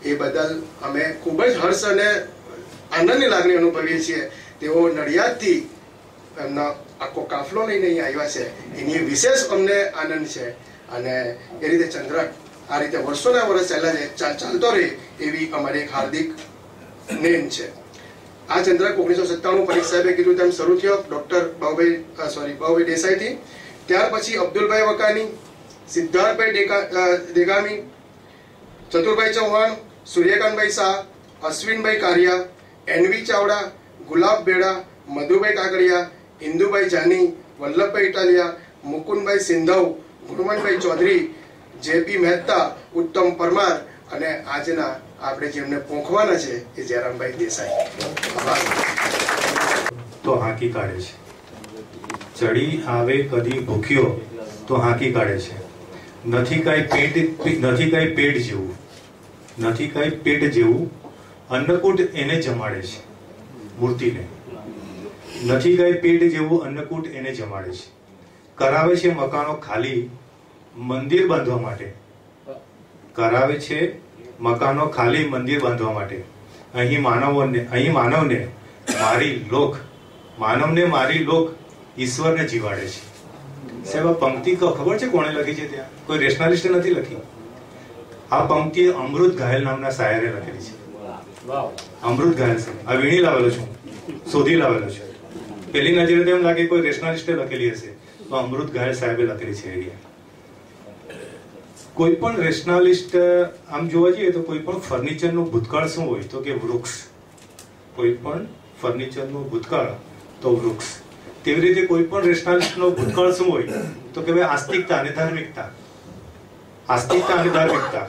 એ બદલ અમે ખૂબ જ હર્ષ અને આનંદની લાગણી અનુભવીએ છીએ. તેઓ નડિયાદથી એમના આખો કાફલો લઈને અહીં આવ્યા છે, એની વિશેષ અમને આનંદ છે. અને એ રીતે ચંદ્રક આ રીતે વર્ષોના વર્ષ ચાલતો રહે એવી અમારી એક હાર્દિક નેમ છે. આ ચંદ્રક 1997 પરીખ સાહેબે કીધું તેમ શરૂ થયો ડોક્ટર બાબુભાઈ દેસાઈથી. ત્યાર પછી અબ્દુલભાઈ વકાની, સિદ્ધાર્થભાઈ દેગામી, ચતુરભાઈ ચૌહાણ, સૂર્યકાંતભાઈ શાહ, અશ્વિનભાઈ કારિયા, NV ચાવડા, ગુલાબ બેડા, મધુભાઈ કાકડિયા, ઇન્દુભાઈ જાની, વલ્લભભાઈ ઇટાલિયા, મુકુંદભાઈ સિંધવ, ગુણવંતભાઈ ચૌધરી, JP મહેતા, ઉત્તમ પરમાર અને આજના આપણે જેમને પોંખવાના છે એ જયરામભાઈ દેસાઈ. તો હાંકી કાઢે છે. ચડી આવે કદી ભૂખ્યો તો હાંકી કાઢે છે. નથી કાંઈ પેટ જેવું, નથી કાંઈ પેટ જેવું અન્નકૂટ એને જમાડે છે. મૂર્તિને નથી કાંઈ પેટ જેવું અન્નકૂટ એને જમાડે છે. કરાવે છે મકાનો ખાલી મંદિર બાંધવા માટે. કરાવે છે મકાનો ખાલી મંદિર બાંધવા માટે. અહીં માનવને મારી લોક ઈશ્વરને જીવાડે છે. સાહેબ આ પંક્તિ ખબર છે કોણે લખી છે? ત્યાં કોઈ રેશનાલિસ્ટે નથી લખી. આ પંક્તિ અમૃત ઘાયલ નામના શાયરે લખેલી છે. અમૃત ઘાયલ છે. આ વીણી લાવેલો છું, શોધી લાવેલો છું. પેલી નજરે તો એમ લાગે કોઈ રેશનાલિસ્ટે લખેલી હશે, તો અમૃત ઘાયલ સાહેબે લખેલી છે. કોઈ પણ રેશનાલિસ્ટ આમ જોવા જઈએ તો કોઈ પણ ફર્નિચરનું ભૂતકાળ શું હોય તો કે વૃક્ષ. કોઈ પણ ફર્નિચરનું ભૂતકાળ તો વૃક્ષ. તેવી રીતે કોઈ પણ રેશનાલિસ્ટનો ભૂતકાળ શું હોય તો કે ભાઈ આસ્તિકતા અને ધાર્મિકતા. આસ્તિકતા અને ધાર્મિકતા.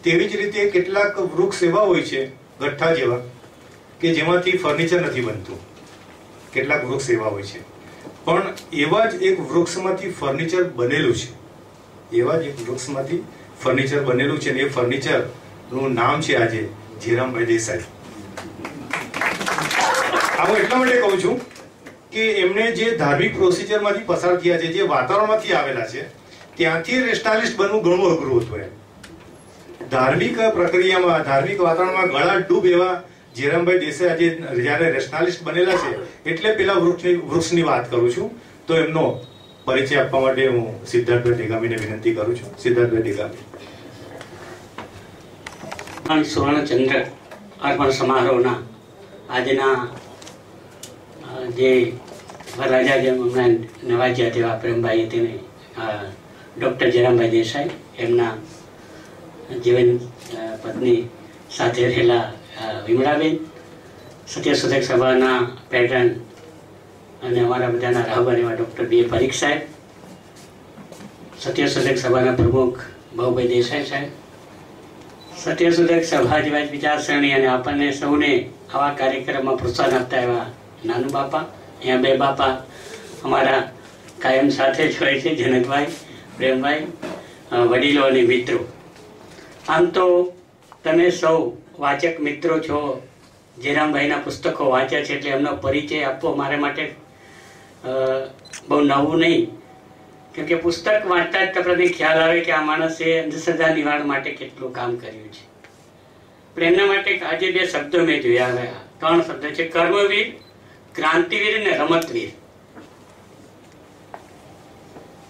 તેવી જ રીતે કેટલાક વૃક્ષ એવા હોય છે ગઠ્ઠા જેવા કે જેમાંથી ફર્નિચર નથી બનતું. કેટલાક વૃક્ષ એવા હોય છે, પણ એવા જ એક વૃક્ષમાંથી ફર્નિચર બનેલું છે. એવા જ એક વૃક્ષમાંથી ફર્નિચર બનેલું છે અને એ ફર્નિચર નું નામ છે આજે જયરામભાઈ દેસાઈ. આ હું એટલા માટે કહું છું કે એમને જે ધાર્મિક પ્રોસિજરમાંથી પસાર થયા છે, જે વાતાવરણમાંથી આવેલા છે, ત્યાંથી રેશનાલિસ્ટ બનવું ઘણું અઘરું હતું. ધાર્મિક પ્રક્રિયામાં, ધાર્મિક વાતાવરણમાં ગળા ડૂબ એવા જયરામભાઈ દેસાઈ આજે જયારે રેશનાલિસ્ટ બનેલા છે. એટલે પેલા વૃક્ષની વાત કરું છું તો એમનો પરિચય આપવા માટે હું સિદ્ધાર્થભાઈ ડેગામીને વિનંતી કરું છું. સિદ્ધાર્થભાઈ ડેગામી. સુવર્ણચંદ્ર અર્પણ સમારોહના આજના જે વરરાજા જેમ હમણાં નવાજ્યા તેવા પ્રેમભાઈ તેને ડૉક્ટર જયરામભાઈ દેસાઈ, એમના જીવન પત્ની સાથે રહેલા વિમળાબેન, સત્યશોધક સભાના પેટર્ન અને અમારા બધાના રાહબર એવા ડૉક્ટર બી એ પરીખ સાહેબ, સત્યશોધક સભાના પ્રમુખ ભાઉભાઈ દેસાઈ સાહેબ, સત્યશોધક સભા જેવા વિચારસરણી અને આપણને સૌને આવા કાર્યક્રમમાં પ્રોત્સાહન આપતા એવા નાનુ બાપા, અહીંયા બે બાપા અમારા કાયમ સાથે જ હોય છે, જનકભાઈ, પ્રેમભાઈ, વડીલો અને મિત્રો. આમ તો તમે સૌ વાચક મિત્રો છો, જયરામભાઈના પુસ્તકો વાંચ્યા છે, એટલે એમનો પરિચય આપવો મારા માટે બહુ નવું નહીં, કેમ કે પુસ્તક વાંચતા જ તમને ખ્યાલ આવે કે આ માણસે અંધશ્રદ્ધા નિવારણ માટે કેટલું કામ કર્યું છે. પણ એમના માટે આજે બે શબ્દો મેં જોયા ગયા, 3 શબ્દ છે: કર્મવીર, ક્રાંતિવીર અને રમતવીર.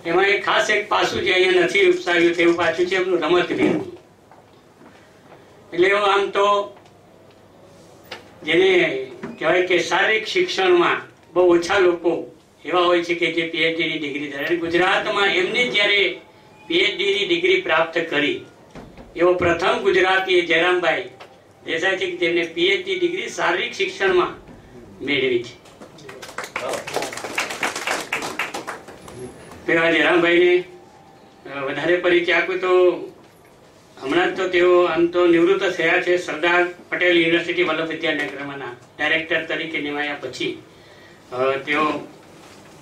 એમાં એક ખાસ એક પાસું જે અહીંયા નથી ઉપસાવ્યું તેવું પાછું છે એમનું રમતવીર. એટલે આમ તો જેને કહેવાય કે શારીરિક શિક્ષણમાં બહુ ઓછા લોકો એવા હોય છે કે જે પીએચડીની ડિગ્રી ધરાવે. ગુજરાતમાં એમને જ્યારે પીએચડીની ડિગ્રી પ્રાપ્ત કરી એવો પ્રથમ ગુજરાતી જયરામભાઈ દેસાઈ છે કે તેમને પીએચડી ડિગ્રી શારીરિક શિક્ષણમાં મેળવી છે. તેવા જયરામભાઈને વધારે પરિચય આપું તો હમણાં તો તેઓ આમ તો નિવૃત્ત થયા છે. સરદાર પટેલ યુનિવર્સિટી વલ્લભ વિદ્યાનગરના ડાયરેક્ટર તરીકે નિમાયા પછી તેઓ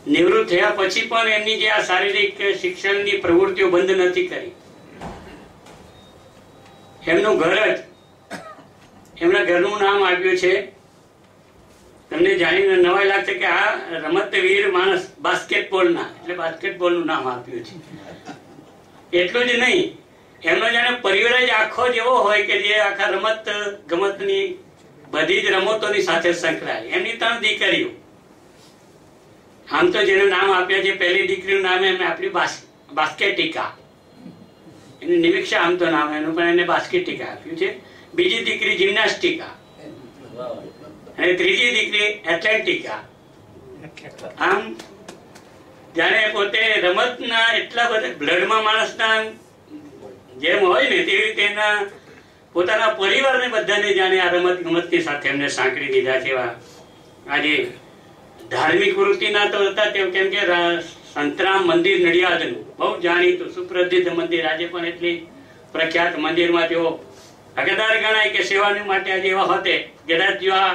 નિવૃત્ત થયા પછી પણ એમની જે આ શારીરિક શિક્ષણની પ્રવૃત્તિઓ બંધ નથી કરી. એમનું ઘર જ એમના ઘરનું નામ આપ્યું છે, તમને જાણીને નવાઈ લાગશે કે આ રમતવીર માણસ બાસ્કેટબોલના, એટલે બાસ્કેટબોલનું નામ આપ્યું છે. એટલું જ નહીં, એમનો જાણે પરિવાર જ આખો જ એવો હોય કે જે આખા રમત ગમતની બધી જ રમતોની સાથે સંકળાય. એમની 3 દીકરીઓ. આમ તો જેનું નામ આપ્યા છે, પહેલી દીકરીનું નામ એમને આપ્યું બાસ્કેટિકા, એનું નિમિક્ષા આમ તો નામ એનું, પણ એને બાસ્કેટિકા આપ્યું છે. બીજી દીકરી જિમ્નાસ્ટિકા અને ત્રીજી દીકરી એથ્લેટિકા. આમ જાણે પોતે રમતના એટલા બધા બ્લડમાં માણસના જેમ હોય ને તેવી રીતે એના પોતાના પરિવારને બધાને જાણે આ રમત ગમતની સાથે એમને સાંકળી દીધા છે. આજે ધાર્મિક વૃત્તિના તો હતા તેમ, કેમ કે સંતરામ મંદિર નડિયાદનું બહુ જાણીતું સુપ્રસિદ્ધ મંદિર, આજે પણ એટલી પ્રખ્યાત મંદિરમાં તેઓ હકેદાર ગણાય કે સેવાની માટે આજે એવા હોતે કદાચ જો આ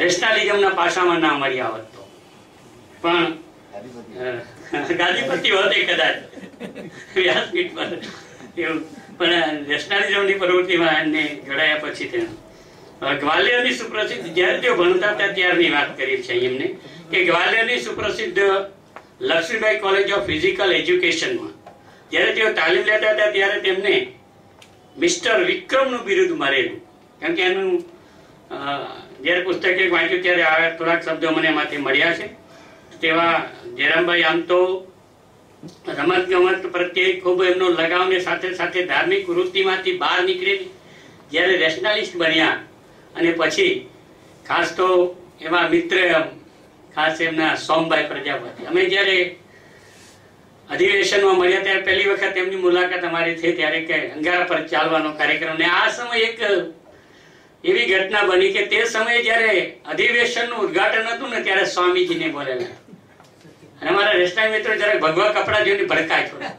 રેશનાલિઝમના પાસામાં ના મળ્યા હોત તો, પણ ગાદીપતિ હોતે કદાચ વ્યાસપીઠ પર એવું, પણ રેશનાલિઝમની પ્રવૃત્તિમાં એમને જોડાયા પછી તેમ ગ્વાલિયરની સુપ્રસિદ્ધ, જ્યારે તેઓ ભણતા હતા ત્યારની વાત કરી છે એમને, કે ગ્વાલિયરની સુપ્રસિદ્ધ લક્ષ્મીબાઈ કોલેજ ઓફ ફિઝિકલ એજ્યુકેશનમાં જ્યારે તેઓ તાલીમ લેતા હતા ત્યારે તેમને મિસ્ટર વિક્રમનું બિરુદ મળેલું. કેમ કે એનું જ્યારે પુસ્તક વાંચ્યું ત્યારે આ થોડાક શબ્દો મને એમાંથી મળ્યા છે. તેવા જયરામભાઈ આમ તો રમત ગમત પ્રત્યે ખૂબ એમનો લગાવને સાથે સાથે ધાર્મિક વૃત્તિમાંથી બહાર નીકળી જ્યારે રેશનાલિસ્ટ બન્યા અને પછી ખાસ તો એમાં મિત્ર ખાસ એમના સોમભાઈ પ્રજાપતિ, અમે જ્યારે અધિવેશનમાં મળ્યા ત્યારે પહેલી વખત એમની મુલાકાત અમારી થઈ ત્યારે કે અંગારા પર ચાલવાનો કાર્યક્રમ, ને આ સમય એક એવી ઘટના બની કે તે સમયે જ્યારે અધિવેશનનું ઉદ્ઘાટન હતું ને ત્યારે સ્વામીજીને બોલેલા, અને અમારા રેશના મિત્રો જરાક ભગવા કપડા જોઈને ભડકાય થોડા,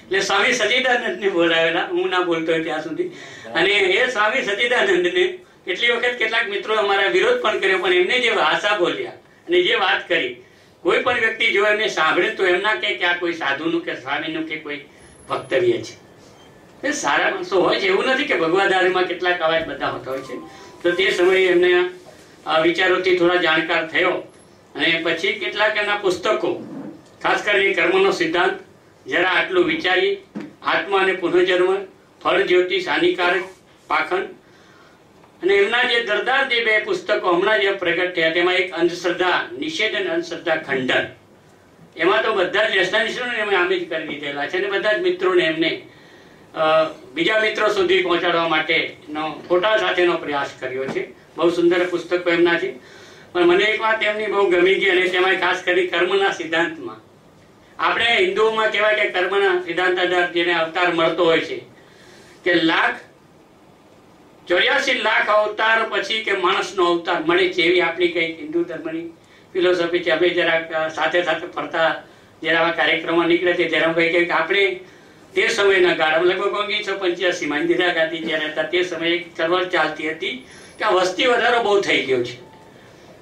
એટલે સ્વામી સચિદાનંદને બોલાવેલા, હું ના બોલતો હોય ત્યાં સુધી. અને એ સ્વામી સચિદાનંદને કેટલી વખત કેટલાક મિત્રો અમારા વિરોધ પણ કર્યો, પણ એમને જે ભાષા બોલ્યા અને જે વાત કરી, કોઈ પણ વ્યક્તિ જો એમને સાંભળે તો એમ ના કે આ કોઈ સાધુનું કે સ્વામીનું કે કોઈ વક્તવ્ય છે. એ સારા માણસો હોય છે, એવું નથી કે ભગવાદારીમાં કેટલાક અવાજ બધા હોતા હોય છે. તો તે સમયે એમને આ વિચારોથી થોડા જાણકાર થયો અને પછી કેટલાક એના પુસ્તકો, ખાસ કરીને કર્મનો સિદ્ધાંત, જરા આટલું વિચારી, આત્મા અને પુનઃજન્મ, ફળ જ્યોતિષ, હાનિકારક પાખંડ, અને એમના જે દરદાર જે 2 પુસ્તકો હમણાં જે પ્રગટ થયા તેમાં એક અંધશ્રદ્ધા નિષેધ અને અંધશ્રદ્ધા ખંડન, એમાં તો બધા જ રેસ્ટોરન્ટને અમે આમે જ કરી દીધેલા છે અને બધા જ મિત્રોને એમને બીજા મિત્રો સુધી પહોંચાડવા માટેનો ફોટા સાથેનો પ્રયાસ કર્યો છે. બહુ સુંદર પુસ્તકો એમના છે. પણ મને એક વાત એમની બહુ ગમી ગઈ અને તેમાં ખાસ કરી કર્મના સિદ્ધાંતમાં આપણે હિન્દુઓમાં કહેવાય કે કર્મના સિદ્ધાંત આધાર જેને અવતાર મળતો હોય છે કે 84 લાખ અવતાર પછી કે માણસનો અવતાર મળે છે એવી આપણી કઈ હિન્દુ ધર્મની ફિલોસોફી છે. અમે જરાક સાથે સાથે ફરતા જયારે આવા કાર્યક્રમો નીકળે છે ત્યારે ભાઈ કે આપણે તે સમયના ગાળામાં લગભગ 1985 માં ઇન્દિરા ગાંધી જયારે હતા તે સમયે ચળવળ ચાલતી હતી કે વસ્તી વધારો બહુ થઈ ગયો છે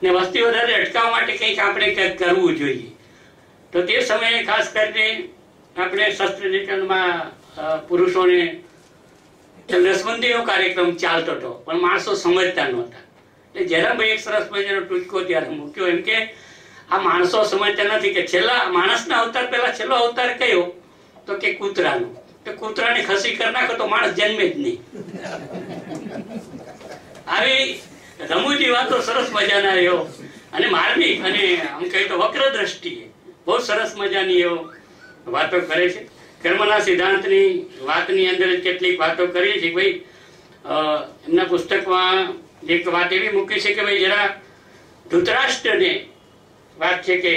ને વસ્તી વધારે અટકાવવા માટે કંઈક આપણે કંઈક કરવું જોઈએ. તો તે સમયે ખાસ કરીને આપણે શસ્ત્ર નિકલમાં પુરુષોને નસબંધીનો કાર્યક્રમ ચાલતો હતો પણ માણસો સમજતા નહોતા. એટલે જરાભાઈ એક સરસ મજાનો ટૂચકો ત્યારે મૂક્યો એમ કે આ માણસો સમજતા નથી કે છેલ્લા માણસના અવતાર પહેલા છેલ્લો અવતાર કયો તો કે કૂતરાનો. તો કૂતરાને ખસી કરી નાખો તો માણસ જન્મે જ નહીં. આવી રમૂજી વાતો સરસ મજાના એવો અને માર્મિક અને આમ કહી તો વક્ર દ્રષ્ટિએ બહુ સરસ મજાની એવો વાતો કરે છે. કર્મના સિદ્ધાંતની વાતની અંદર કેટલીક વાતો કરી છે. ભાઈ એમના પુસ્તકમાં એક વાત એવી મૂકી છે કે ભાઈ જરા ધૃતરાષ્ટ્રને વાત છે કે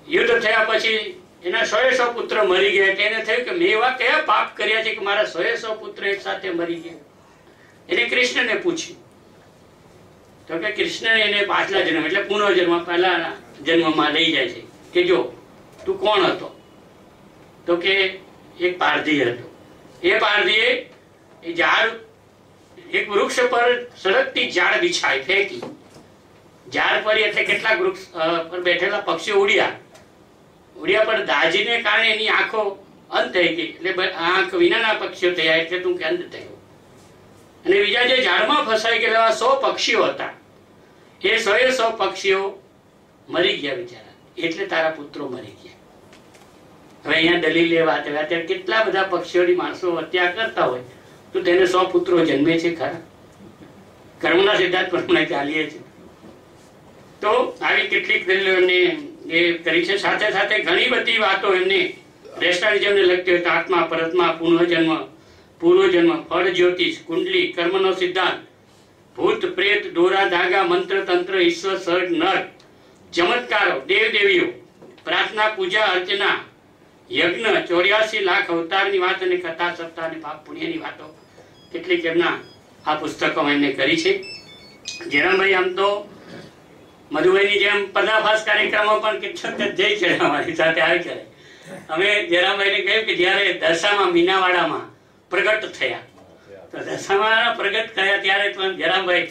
યુદ્ધ થયા પછી એના 100 પુત્ર મરી ગયા એટલે એને થયું કે મેં એવા કયા પાપ કર્યા છે કે મારા 100 પુત્ર એક સાથે મરી ગયા. એને કૃષ્ણને પૂછ્યું તો કે કૃષ્ણ એને પાછલા જન્મ એટલે પુનઃજન્મ પહેલા જન્મમાં લઈ જાય છે કે જો તું કોણ હતો તો કે એક પારધી હતો. એ પારધીએ એ ઝાડ એક વૃક્ષ પર સળગતી ઝાડ બિછાઈ ફેંકી. ઝાડ પર એટલે કેટલાક વૃક્ષ પર બેઠેલા પક્ષીઓ ઉડ્યા પણ દાજીને કારણે એની આંખો અંત થઈ ગઈ એટલે આંખ વિનાના પક્ષીઓ થયા એટલે તું કે અંત થયો. અને બીજા જે ઝાડમાં ફસાઈ ગયેલા 100 પક્ષીઓ હતા એ 100 પક્ષીઓ મરી ગયા બિચારા એટલે તારા પુત્રો મરી ગયા. હવે અહીંયા દલીલ એ વાત અત્યારે કેટલા બધા પક્ષીઓની માણસો હત્યા કરતા હોય તો તેને 100 પુત્રો જન્મે છે ખરા? કર્મના સિદ્ધાંત પ્રમાણે ચાલીએ છે. તો આવી કેટલીક દલીલો એમને એ કરી છે. સાથે સાથે ઘણી બધી વાતો એમને રેસ્ટાલિઝમને લગતી હોય તો આત્મા પરમાત્મા પુનઃજન્મ પૂર્વજન્મ ફળ જ્યોતિષ કુંડલી કર્મનો સિદ્ધાંત ભૂત પ્રેત દોરા ધાગા મંત્ર તંત્ર ઈશ્વર સર્ગ નર ચમત્કારો દેવ દેવીઓ પ્રાર્થના પૂજા અર્ચના યજ્ઞ 84 લાખ અવતારની વાત અને કથા સપ્તાહ અને પાપ પુણ્યની વાતો કેટલીક એમના આ પુસ્તકોમાં એમને કરી છે. જયરામભાઈ આમ તો મધુભાઈની જેમ પર્દાફાશ કાર્યક્રમો પણ કેટલાક જઈ છે અમારી સાથે આવી કરે. અમે જયરામભાઈને કહ્યું કે જયારે દશામાં મીનાવાડામાં પ્રગટ થયા તો દશામાં પ્રગટ થયા ત્યારે જયરામભાઈ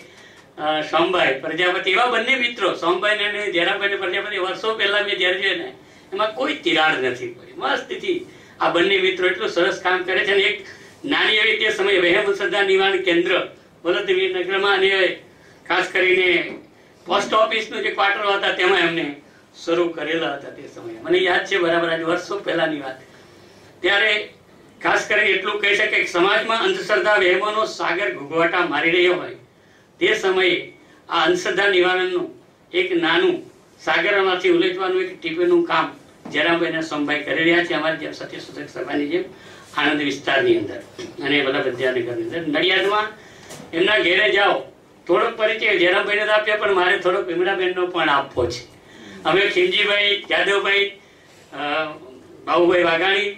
સોમભાઈ પ્રજાપતિ એવા બંને મિત્રો સોમભાઈ અને જયરામભાઈ પ્રજાપતિ વર્ષો પહેલા મેં જયારે જોયું ને એમાં કોઈ તિરાડ નથી પડી. મસ્તથી આ બંને મિત્રો એટલું સરસ કામ કરે છે. એક નાની એવી તે સમયે વહેમ શ્રદ્ધા નિવારણ કેન્દ્ર વલભીનગરમાં અને ખાસ કરીને પોસ્ટ ઓફિસનું જે ક્વાર્ટરો હતા તેમાં એમને શરૂ કરેલા હતા તે સમયે. મને યાદ છે બરાબર આજે વર્ષો પહેલાની વાત. ત્યારે ખાસ કરીને એટલું કહી શકે સમાજમાં અંધશ્રદ્ધા વહેમોનો સાગર ઘૂઘવાટા મારી રહ્યો હોય તે સમયે આ અંધશ્રદ્ધા નિવારણનું એક નાનું સાગરમાંથી ઉલેચવાનું એક ટીપીનું કામ જયરામભાઈ અને સોમભાઈ કરી રહ્યા છે અમારી જેમ સત્ય સુધક સભાની જેમ આણંદ વિસ્તારની અંદર અને બધા વિદ્યાનગરની અંદર. નડિયાદમાં એમના ઘેરે જાઓ થોડોક પરિચય જયરામભાઈને તો આપ્યા પણ મારે થોડોક વિમળાબેનનો પણ આપવો છે. અમે ખીમજીભાઈ જાદવભાઈ બાબુભાઈ વાઘાણી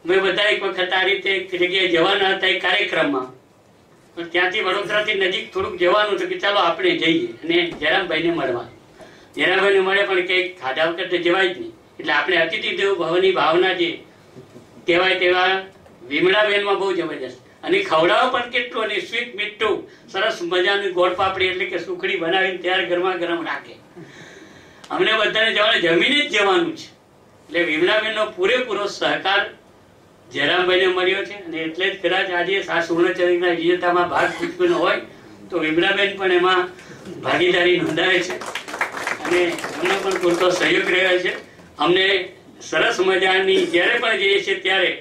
મેં બધા એક વખત આ રીતે એક જગ્યાએ જવાના હતા એક કાર્યક્રમમાં ત્યાંથી વડોદરાથી નજીક થોડુંક જવાનું હતું કે ચાલો આપણે જઈએ અને જયરામભાઈને મળવા. જયરામભાઈને મળે પણ કંઈક ખાધા વખત જવાય જ નહીં એટલે આપણે અતિથિ દેવ ભવની ભાવના જે કહેવાય તેવા વિમળાબેનમાં બહુ જબરજસ્ત અને ખવડાવો પણ કેટલું અને સ્વીટ મીઠું સરસ મજાની ગોળ પાપડી એટલે કે સુખડી બનાવીને ત્યારે ગરમા ગરમ રાખે. અમને બધાને જવાને જમીને જ જવાનું છે એટલે વિમળાબેનનો પૂરેપૂરો સહકાર જયરામભાઈને મળ્યો છે અને એટલે જ કદાચ આજે આ સુવર્ણચંદ્રકના વિજેતામાં ભાગ પૂછવાનો હોય તો વિમળાબેન પણ એમાં ભાગીદારી નોંધાવે છે અને અમને પણ પૂરતો સહયોગ રહ્યો છે. અમને સરસ મજાની જ્યારે પણ જઈએ છીએ ત્યારે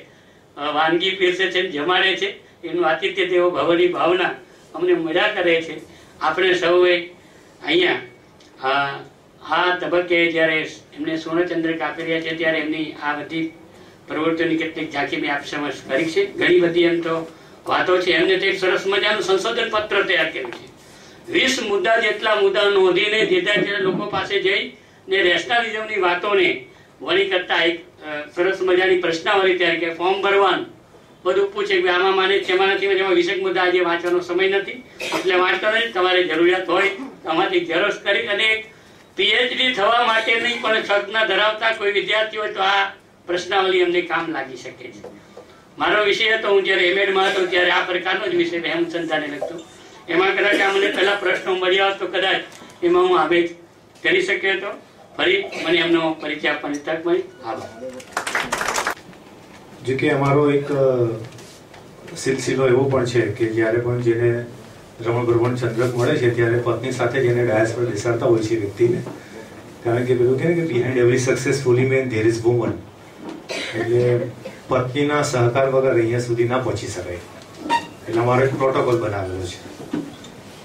વાનગી પીરસે છે જમાડે છે. એનું આતિથ્ય દેવો ભવની ભાવના અમને મજા કરે છે. આપણે સૌએ અહીંયા આ તબક્કે જ્યારે એમને સુવર્ણચંદ્રક આપી રહ્યા છે ત્યારે એમની આ બધી પ્રવૃત્તિઓની કેટલીક ઝાંખી મેં આપ સમક્ષ કરી છે. ઘણી બધી એમ તો વાતો છે. એમને તો એક સરસ મજાનું સંશોધન પત્ર તૈયાર કર્યું છે. 20 મુદ્દા જેટલા મુદ્દા નોંધીને જેટલા લોકો પાસે જઈ ને રેશનાલિઝમની વાતોને વળી કરતા એક સરસ મજાની પ્રશ્નાવલી તૈયાર કે ફોર્મ ભરવાનું બધું પૂછે કે આમાં માને છે એમાં નથી. જેમાં 20 મુદ્દા આજે વાંચવાનો સમય નથી એટલે વાંચતો નથી. તમારે જરૂરિયાત હોય તો આમાંથી ઝેરોક્ષ કરી અને પીએચડી થવા માટે નહીં પણ સપના ધરાવતા કોઈ વિદ્યાર્થી હોય તો આ પ્રશ્નાવલી અમને કામ લાગી શકે છે. મારો વિષય હતો, હું જ્યારે એમએડમાં હતો ત્યારે આ પ્રકારનો જ વિષય હેમચંદાને લગતો. એમાં કદાચ આ મને પહેલા પ્રશ્નો મળ્યા હોત તો કદાચ એમાં હું આવે કરી શક્યો હતો. ફરી મને એમનો પરિચય આપવાની તક મળી. આભાર. જો કે અમારો એક સિલસિલો એવો પણ છે કે જ્યારે પણ જેને રમણ ચંદ્રક મળે છે ત્યારે પત્ની સાથે જેને ડાયસ પર બેસાડતા હોય છે વ્યક્તિને. કારણ કે પેલું કહે ને કે behind every successfully man there is woman. એટલે પત્નીના સહકાર વગર અહીંયા સુધી ના પહોંચી શકાય. એટલે અમારો એક પ્રોટોકોલ બનાવેલો છે.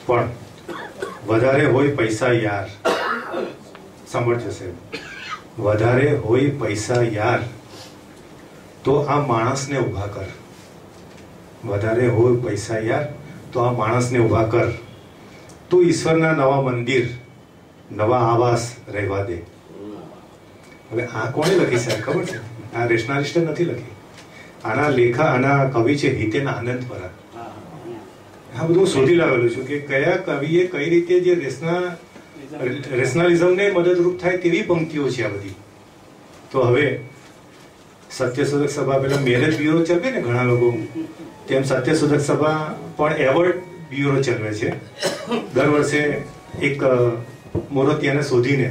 પણ વધારે હોય પૈસા યાર, સાંભળજો સાહેબ, વધારે હોય પૈસા યાર તો આ માણસને ઊભા કર. વધારે હોય પૈસા યાર તો આ માણસને ઊભા કર. તો ઈશ્વરના નવા મંદિર, નવા આવાસ રહેવા દે. હવે આ કોણે લખી સાહેબ ખબર છે? આ રેશનાલિસ્ટે નથી લખી. આના કવિ છે હિતેન આનંદપરા. આ બધું શોધી લાવેલું છું કે કયા કવિએ કઈ રીતે જે રેશનાલિઝમને મદદરૂપ થાય તેવી પંક્તિઓ છે આ બધી. તો હવે સત્યશોધક સભા પેલા મેરેજ બ્યુરો ચલાવે ને ઘણા લોકો, તેમ સત્યશોધક સભા પણ એવોર્ડ બ્યુરો ચલાવે છે. દર વર્ષે એક મૂર્તિયાને શોધીને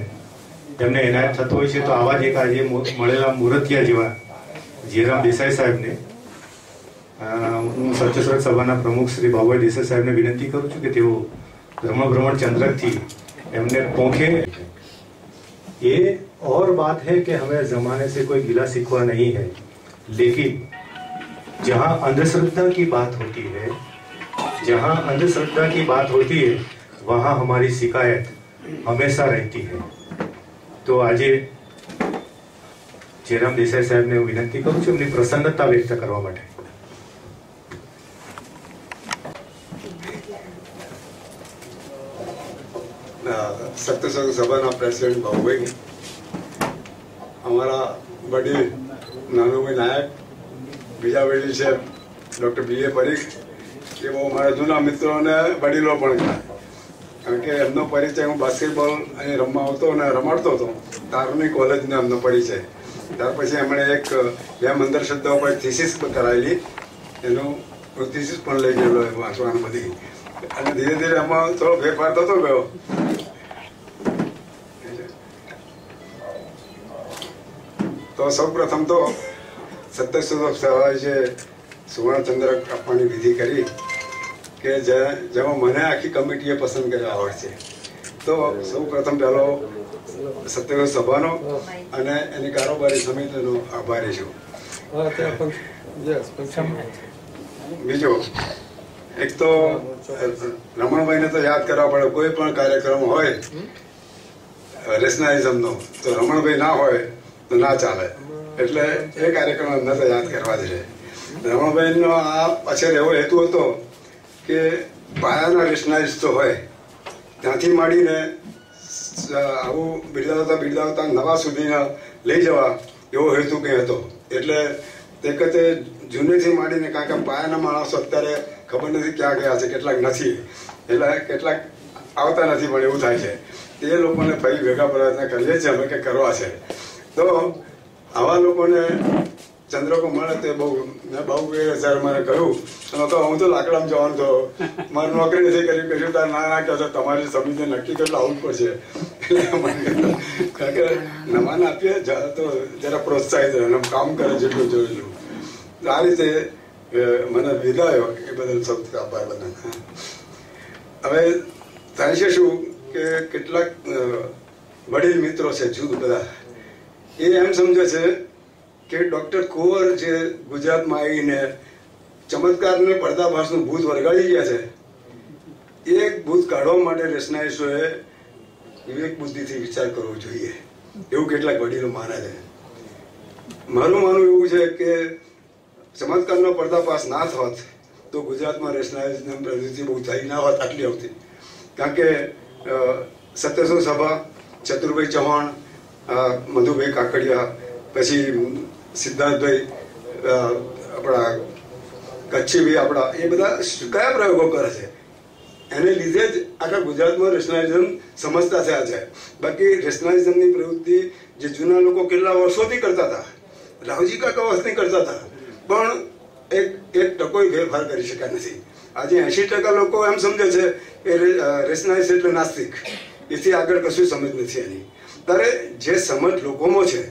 તેમને એનાયત થતો હોય છે. તો આવા જ એક આજે મળેલા મૂર્તિયા જેવા જીરામ દેસાઈ સાહેબને હું સત્યશોધક સભાના પ્રમુખ શ્રી બાબુભાઈ દેસાઈ સાહેબને વિનંતી કરું છું કે તેઓ ભ્રમણ ચંદ્રકથી એમને પોંખે. ये और बात है कि हमें जमाने से कोई गिला शिकवा नहीं है, लेकिन जहाँ अंधश्रद्धा की बात होती है, जहाँ अंधश्रद्धा की बात होती है वहाँ हमारी शिकायत हमेशा रहती है. तो आज जयराम देसाई साहब ने विनंती करूँ છું એમની પ્રસન્નતા વ્યક્ત કરવા માટે. સત્યશોધક સભાના પ્રેસિડેન્ટ બાબુભાઈ, અમારા વડીલ નાનુભાઈ નાયક, બીજા વડીલ છે ડૉક્ટર BA પરીખ, એ બહુ મારા જૂના મિત્રો અને વડીલો પણ હતા. કારણ કે એમનો પરિચય હું બાસ્કેટબોલ અહીં રમવા આવતો અને રમાડતો હતો. તારની કોલેજનો એમનો પરિચય. ત્યાર પછી એમણે એક અંધર શબ્દો પર થીસીસ કરાયેલી, એનું થીસીસ પણ લઈ ગયેલો વાંચવાનું બધી. અને ધીરે ધીરે એમાં થોડો ફેરફાર થતો ગયો. તો સૌ પ્રથમ તો સત્યશોધક સભાએ જે સુવર્ણચંદ્રક આપવાની વિધિ કરી કે જેમાં મને આખી કમિટીએ પસંદ કર્યા હોય છે. તો સૌ પ્રથમ પહેલો સત્યશોધક સભાનો અને એની કારોબારી સમિતિનો આભારી છું. બીજો એક તો રમણભાઈને તો યાદ કરવા પડે. કોઈ પણ કાર્યક્રમ હોય રેશનાલિઝમનો તો રમણભાઈ ના હોય તો ના ચાલે. એટલે એ કાર્યક્રમ અમને તો યાદ કરવા જ છે. રમણભાઈનો આ પાછળ એવો હેતુ હતો કે પાયાના રેશનાલિસ્ટો હોય ત્યાંથી માંડીને આવું બિરદાવતા નવા સુધીના લઈ જવા એવો હેતુ કંઈ હતો. એટલે તે વખતે જૂનેથી માંડીને કારણ કે પાયાના માણસો અત્યારે ખબર નથી ક્યાં ગયા છે, કેટલાક નથી, એટલે કેટલાક આવતા નથી પણ એવું થાય છે. તે લોકોને ફરી ભેગા પ્રયત્ન કરીએ છીએ અમે કે કરવા છે. તો આવા લોકોને ચંદ્રકો મળે તે બહુ મેં બહુ જ્યારે મને કહ્યું હું તો લાકડામાં જવાનું તો મારે નોકરી નથી કરી કર્યું તાર ના કહે તમારી સમિતિ નક્કી કેટલું આવવું પડશે. કારણ કે નવાને આપીએ તો જરા પ્રોત્સાહિત રહે કામ કરે જેટલું જોયેલું. આ રીતે મને વિદાયો એ બદલ સૌથી આભાર બધા. હવે થાય છે શું કે કેટલાક વડીલ મિત્રો છે જૂથ બધા, એ એમ સમજે છે કે ડૉક્ટર કુંવર જે ગુજરાતમાં આવીને ચમત્કારને પડદાફાશનું ભૂત વળગાડી ગયા છે, એ ભૂત કાઢવા માટે રેશનાલિસ્ટોએ વિવેક બુદ્ધિથી વિચાર કરવો જોઈએ, એવું કેટલાક વડીલો માને છે. મારું માનવું એવું છે કે ચમત્કારનો પર્દાફાશ ના થોત તો ગુજરાતમાં રેશનાલિઝમ પ્રવૃત્તિ બહુ થઈ ના હોત આટલી વખતે. કારણ કે સત્યશોધ સભા, ચતુરભાઈ ચૌહાણ, મધુભાઈ કાકડિયા, પછી સિદ્ધાર્થભાઈ આપણા કચ્છીભાઈ આપણા, એ બધા કયા પ્રયોગો કરે છે એને લીધે જ આખા ગુજરાતમાં રેશનાલિઝમ સમજતા થયા છે. બાકી રેશનાલિઝમની પ્રવૃત્તિ જે જૂના લોકો કેટલા વર્ષોથી કરતા હતા, રાવજી કાકા વર્ષથી કરતા હતા, પણ એક ટકોય ફેરફાર કરી શક્યા નથી. આજે 80% લોકો એમ સમજે છે કે રેશનાલિઝમ એટલે નાસ્તિક, એથી આગળ કશું સમજ નથી એની. ત્યારે જે સમજ લોકોમાં છે,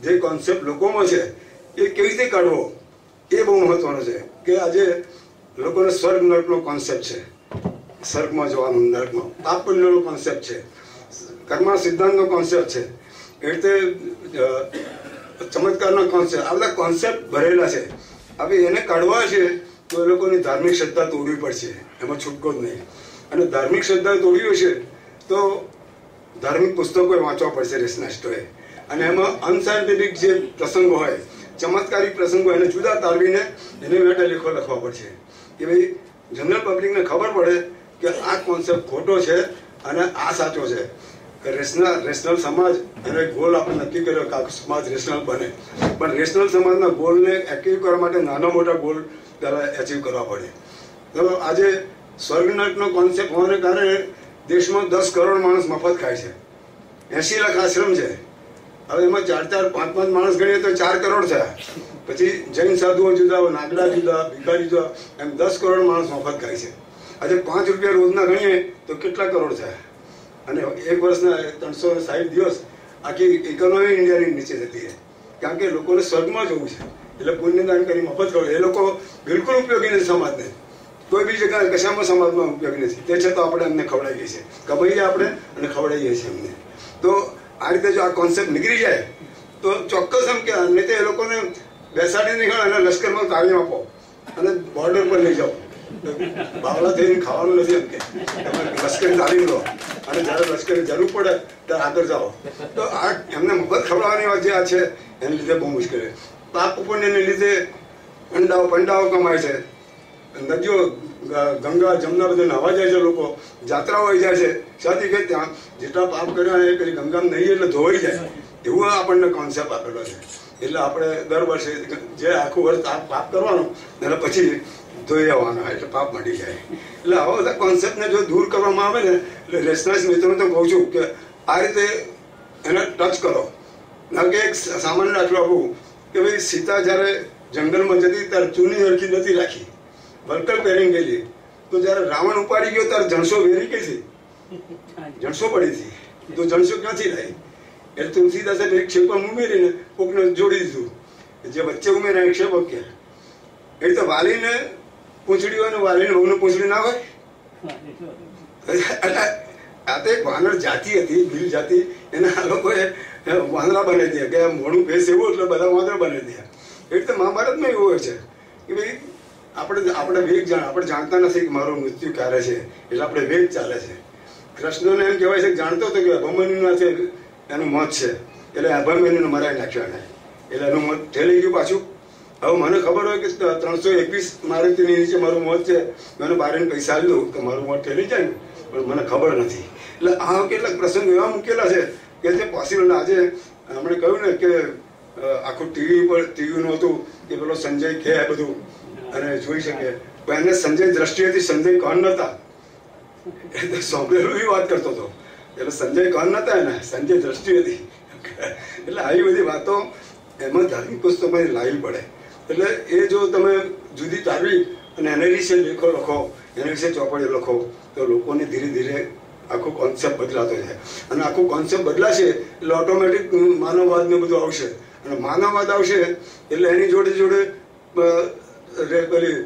જે કોન્સેપ્ટ લોકોમાં છે, એ કેવી રીતે કાઢવો એ બહુ મહત્વનું છે. કે આજે લોકોને સ્વર્ગ નર્કનો કોન્સેપ્ટ છે, સ્વર્ગમાં જવાનું, નર્કમાં પાપ પુણ્યનો કોન્સેપ્ટ છે, કર્મા સિદ્ધાંતનો કોન્સેપ્ટ છે, એ રીતે ચમત્કારનો કોન્સેપ્ટ, આ બધા કોન્સેપ્ટ ભરેલા છે. હવે એને કાઢવા છે તો એ લોકોની ધાર્મિક શ્રદ્ધા તોડવી પડશે, એમાં છૂટકો જ નહીં. અને ધાર્મિક શ્રદ્ધા તોડવી હશે તો ધાર્મિક પુસ્તકો વાંચવા પડશે રેશનાલિસ્ટોએ. અને એમાં અનસાયન્ટિફિક જે પ્રસંગો હોય, ચમત્કારી પ્રસંગો, એને જુદા તારવીને એને માટે લેખો લખવા પડશે કે ભાઈ જનરલ પબ્લિકને ખબર પડે કે આ કોન્સેપ્ટ ખોટો છે અને આ સાચો છે. રેશનલ સમાજ એનો ગોલ આપણે નક્કી કર્યો કે આ સમાજ રેશનલ બને, પણ રેશનલ સમાજના ગોલને એચીવ કરવા માટે નાના મોટા ગોલ પહેલાં એચીવ કરવા પડે. તો આજે સ્વર્ગનર્કનો કોન્સેપ્ટ હોવાને કારણે દેશમાં 10 કરોડ માણસ મફત ખાય છે, 80 લાખ આશ્રમ છે. હવે એમાં 4-4, 5-5 માણસ ગણીએ તો 4 કરોડ થયા. પછી જૈન સાધુઓ જુદા, નાગડા જુદા, ભિખારી જુદા, એમ 10 કરોડ માણસ મફત ખાય છે. આજે 5 રૂપિયા રોજના ગણીએ તો કેટલા કરોડ થયા? અને એક વર્ષના 360 દિવસ આખી ઇકોનોમી ઇન્ડિયાની નીચે જતી રહે. કારણ કે લોકોને સ્વર્ગમાં જવું છે એટલે પુણ્યદાન કરી મફત ખવડે. એ લોકો બિલકુલ ઉપયોગી નથી સમાજને, કોઈ બી જગ્યાએ કશામાં સમાજમાં ઉપયોગી નથી. તે છતાં આપણે એમને ખવડાવીએ છીએ, કમાઈએ આપણે અને ખવડાવીએ છીએ એમને. તો આ રીતે જો આ કોન્સેપ્ટ નીકળી જાય તો ચોક્કસ એમ કે નહીં તો એ લોકોને બેસાડી નીકળો અને લશ્કરમાં તાલીમ આપો અને બોર્ડર પર લઈ જાઓ. બાવળા થઈને ખાવાનું નથી એમ કે લશ્કરી તાલીમ લો અને જ્યારે લશ્કરી જરૂર પડે ત્યારે આગળ જાઓ. તો આ એમને મફત ખવડાવવાની વાત જે આ છે એને લીધે બહુ મુશ્કેલ છે. પાપ પુણ્યને લીધે પંડાઓ કમાય છે, નદીઓ ગંગા જમના બધે નાવા જાય છે, લોકો જાત્રાઓ આવી જાય છે. સાથી કે ત્યાં જેટલા પાપ કર્યા એ પેલી ગંગામાં નહીં એટલે ધોવાઈ જાય, એવું આપણને કોન્સેપ્ટ આપેલો છે. એટલે આપણે દર વર્ષે જે આખું વર્ષ પાપ કરવાનું એટલે પછી ધોઈ આવવાના, એટલે પાપ મટી જાય. એટલે આવા બધા કોન્સેપ્ટને જો દૂર કરવામાં આવે ને, એટલે રેશનાલિસ્ટ મિત્રોને તો કહું છું કે આ રીતે એને ટચ કરો. ના કે એક સામાન્ય દાખલો આપું કે ભાઈ સીતા જ્યારે જંગલમાં જતી ત્યારે ચૂની હરખી નથી રાખી, વલકલ પહેરીને ગયેલી. તો જ્યારે રાવણ ઉપાડી ગયો ત્યારે જણસો વેરી ગઈ હતી, જણસો પડી હતી. તો જણસો ક્યાંથી લાવી? એટલે તુલસીદાસે એક ક્ષેપક ઉમેરીને કોકને જોડી દીધું, જે વચ્ચે ઉમેર્યા એક ક્ષેપક કે એ તો વાલીને પૂંછડી હોય ને વાલીને વહુને પૂંછડી ના હોય. આ તો એક વાનર જાતિ હતી, ભીલ જાતિ, એને આ લોકોએ વાંદરા બનાવી દે કે મોડું ભેસ એવું એટલે બધા વાંદરા બનાવી દે. એટલે મહાભારતમાં એવું હોય છે કે ભાઈ આપણે વેગ આપણે જાણતા નથી કે મારું મૃત્યુ ક્યારે છે, એટલે આપણે વેગ ચાલે છે. કૃષ્ણને એમ કહેવાય છે કે જાણતો હતો કે અભિમન્યુના છે એનું મોત છે, એટલે અભિમન્યુને મરાવી નાખ્યો એને, એટલે એનું મોત ઠેલી ગયું પાછું. હવે મને ખબર હોય કે 321 મારુતિની નીચે મારું મોત છે, મને બારેને પૈસા આપી દઉં તો મારું મોત ઠેલી જાય ને, પણ મને ખબર નથી. એટલે આ કેટલાક પ્રસંગો એવા મૂકેલા છે કે જે પોસિબલ. આજે આપણે કહ્યું ને કે આખું ટીવીનું હતું કે પેલો સંજય ખે બધું અને જોઈ શકે, પણ એને સંજય દ્રષ્ટિએથી સંજય કૌન નતા, એટલે સોંપેલું વાત કરતો હતો. એટલે સંજય કૌન નતા એને, સંજય દ્રષ્ટિ હતી. એટલે આવી બધી વાતો એમાં ધાર્મિક પુસ્તકોમાં લાવવી પડે. એટલે એ જો તમે જુદી તારવી અને એના વિશે લેખો લખો, એના વિશે ચોપડીઓ લખો તો લોકોને ધીરે ધીરે આખો કોન્સેપ્ટ બદલાતો જાય. અને આખું કોન્સેપ્ટ બદલાશે એટલે ઓટોમેટિક માનવવાદ ને બધું આવશે. અને માનવવાદ આવશે એટલે એની જોડે જોડે પેલી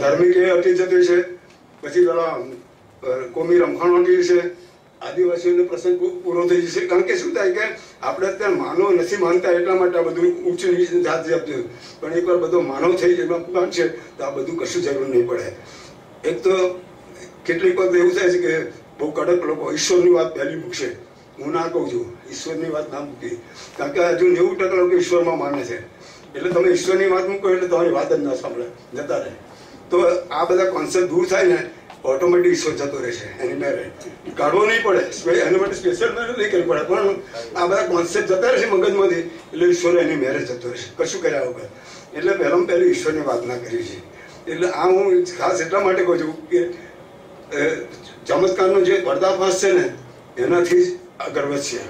ધાર્મિક એ હટી જતી છે, પછી પેલા કોમી રમખાણો હટી છે, આદિવાસીઓનો પ્રસંગ પૂરો થઈ જશે. કારણ કે શું થાય કે આપણે અત્યારે માનવ નથી માનતા એટલા માટે આ બધું ઊંચ નીચ જાત આપતું, પણ એકવાર બધો માનવ થઈ જાય માનશે તો આ બધું કશું જરૂર નહીં પડે. એક તો કેટલીક વખત એવું થાય છે કે બહુ કડક લોકો ઈશ્વરની વાત પહેલી મૂકશે. હું ના કહું છું ઈશ્વરની વાત ના મૂકી, કારણ કે હજુ 90% લોકો ઈશ્વરમાં માને છે. એટલે તમે ઈશ્વરની વાત મૂકો એટલે તમારી વાત જ ના સાંભળે, જતા રહે. તો આ બધા કોન્સેપ્ટ દૂર થાય ને ઓટોમેટિક ઈશ્વર જતો રહેશે. એની મેરે કાઢવો નહીં પડે, એના માટે સ્પેશિયલ મહેનત નહીં કરવી પડે, પણ આ બધા કોન્સેપ્ટ જતા રહેશે મગજમાંથી એટલે ઈશ્વર એની મેરે જતો રહેશે કશું કર્યા વગર. એટલે પહેલામાં પહેલી ઈશ્વરની વાત ના કરી છે. એટલે આ હું ખાસ એટલા માટે કહું છું કે ચમત્કારનો જે પર્દાફાશ છે ને એનાથી જ આગળ વધશે.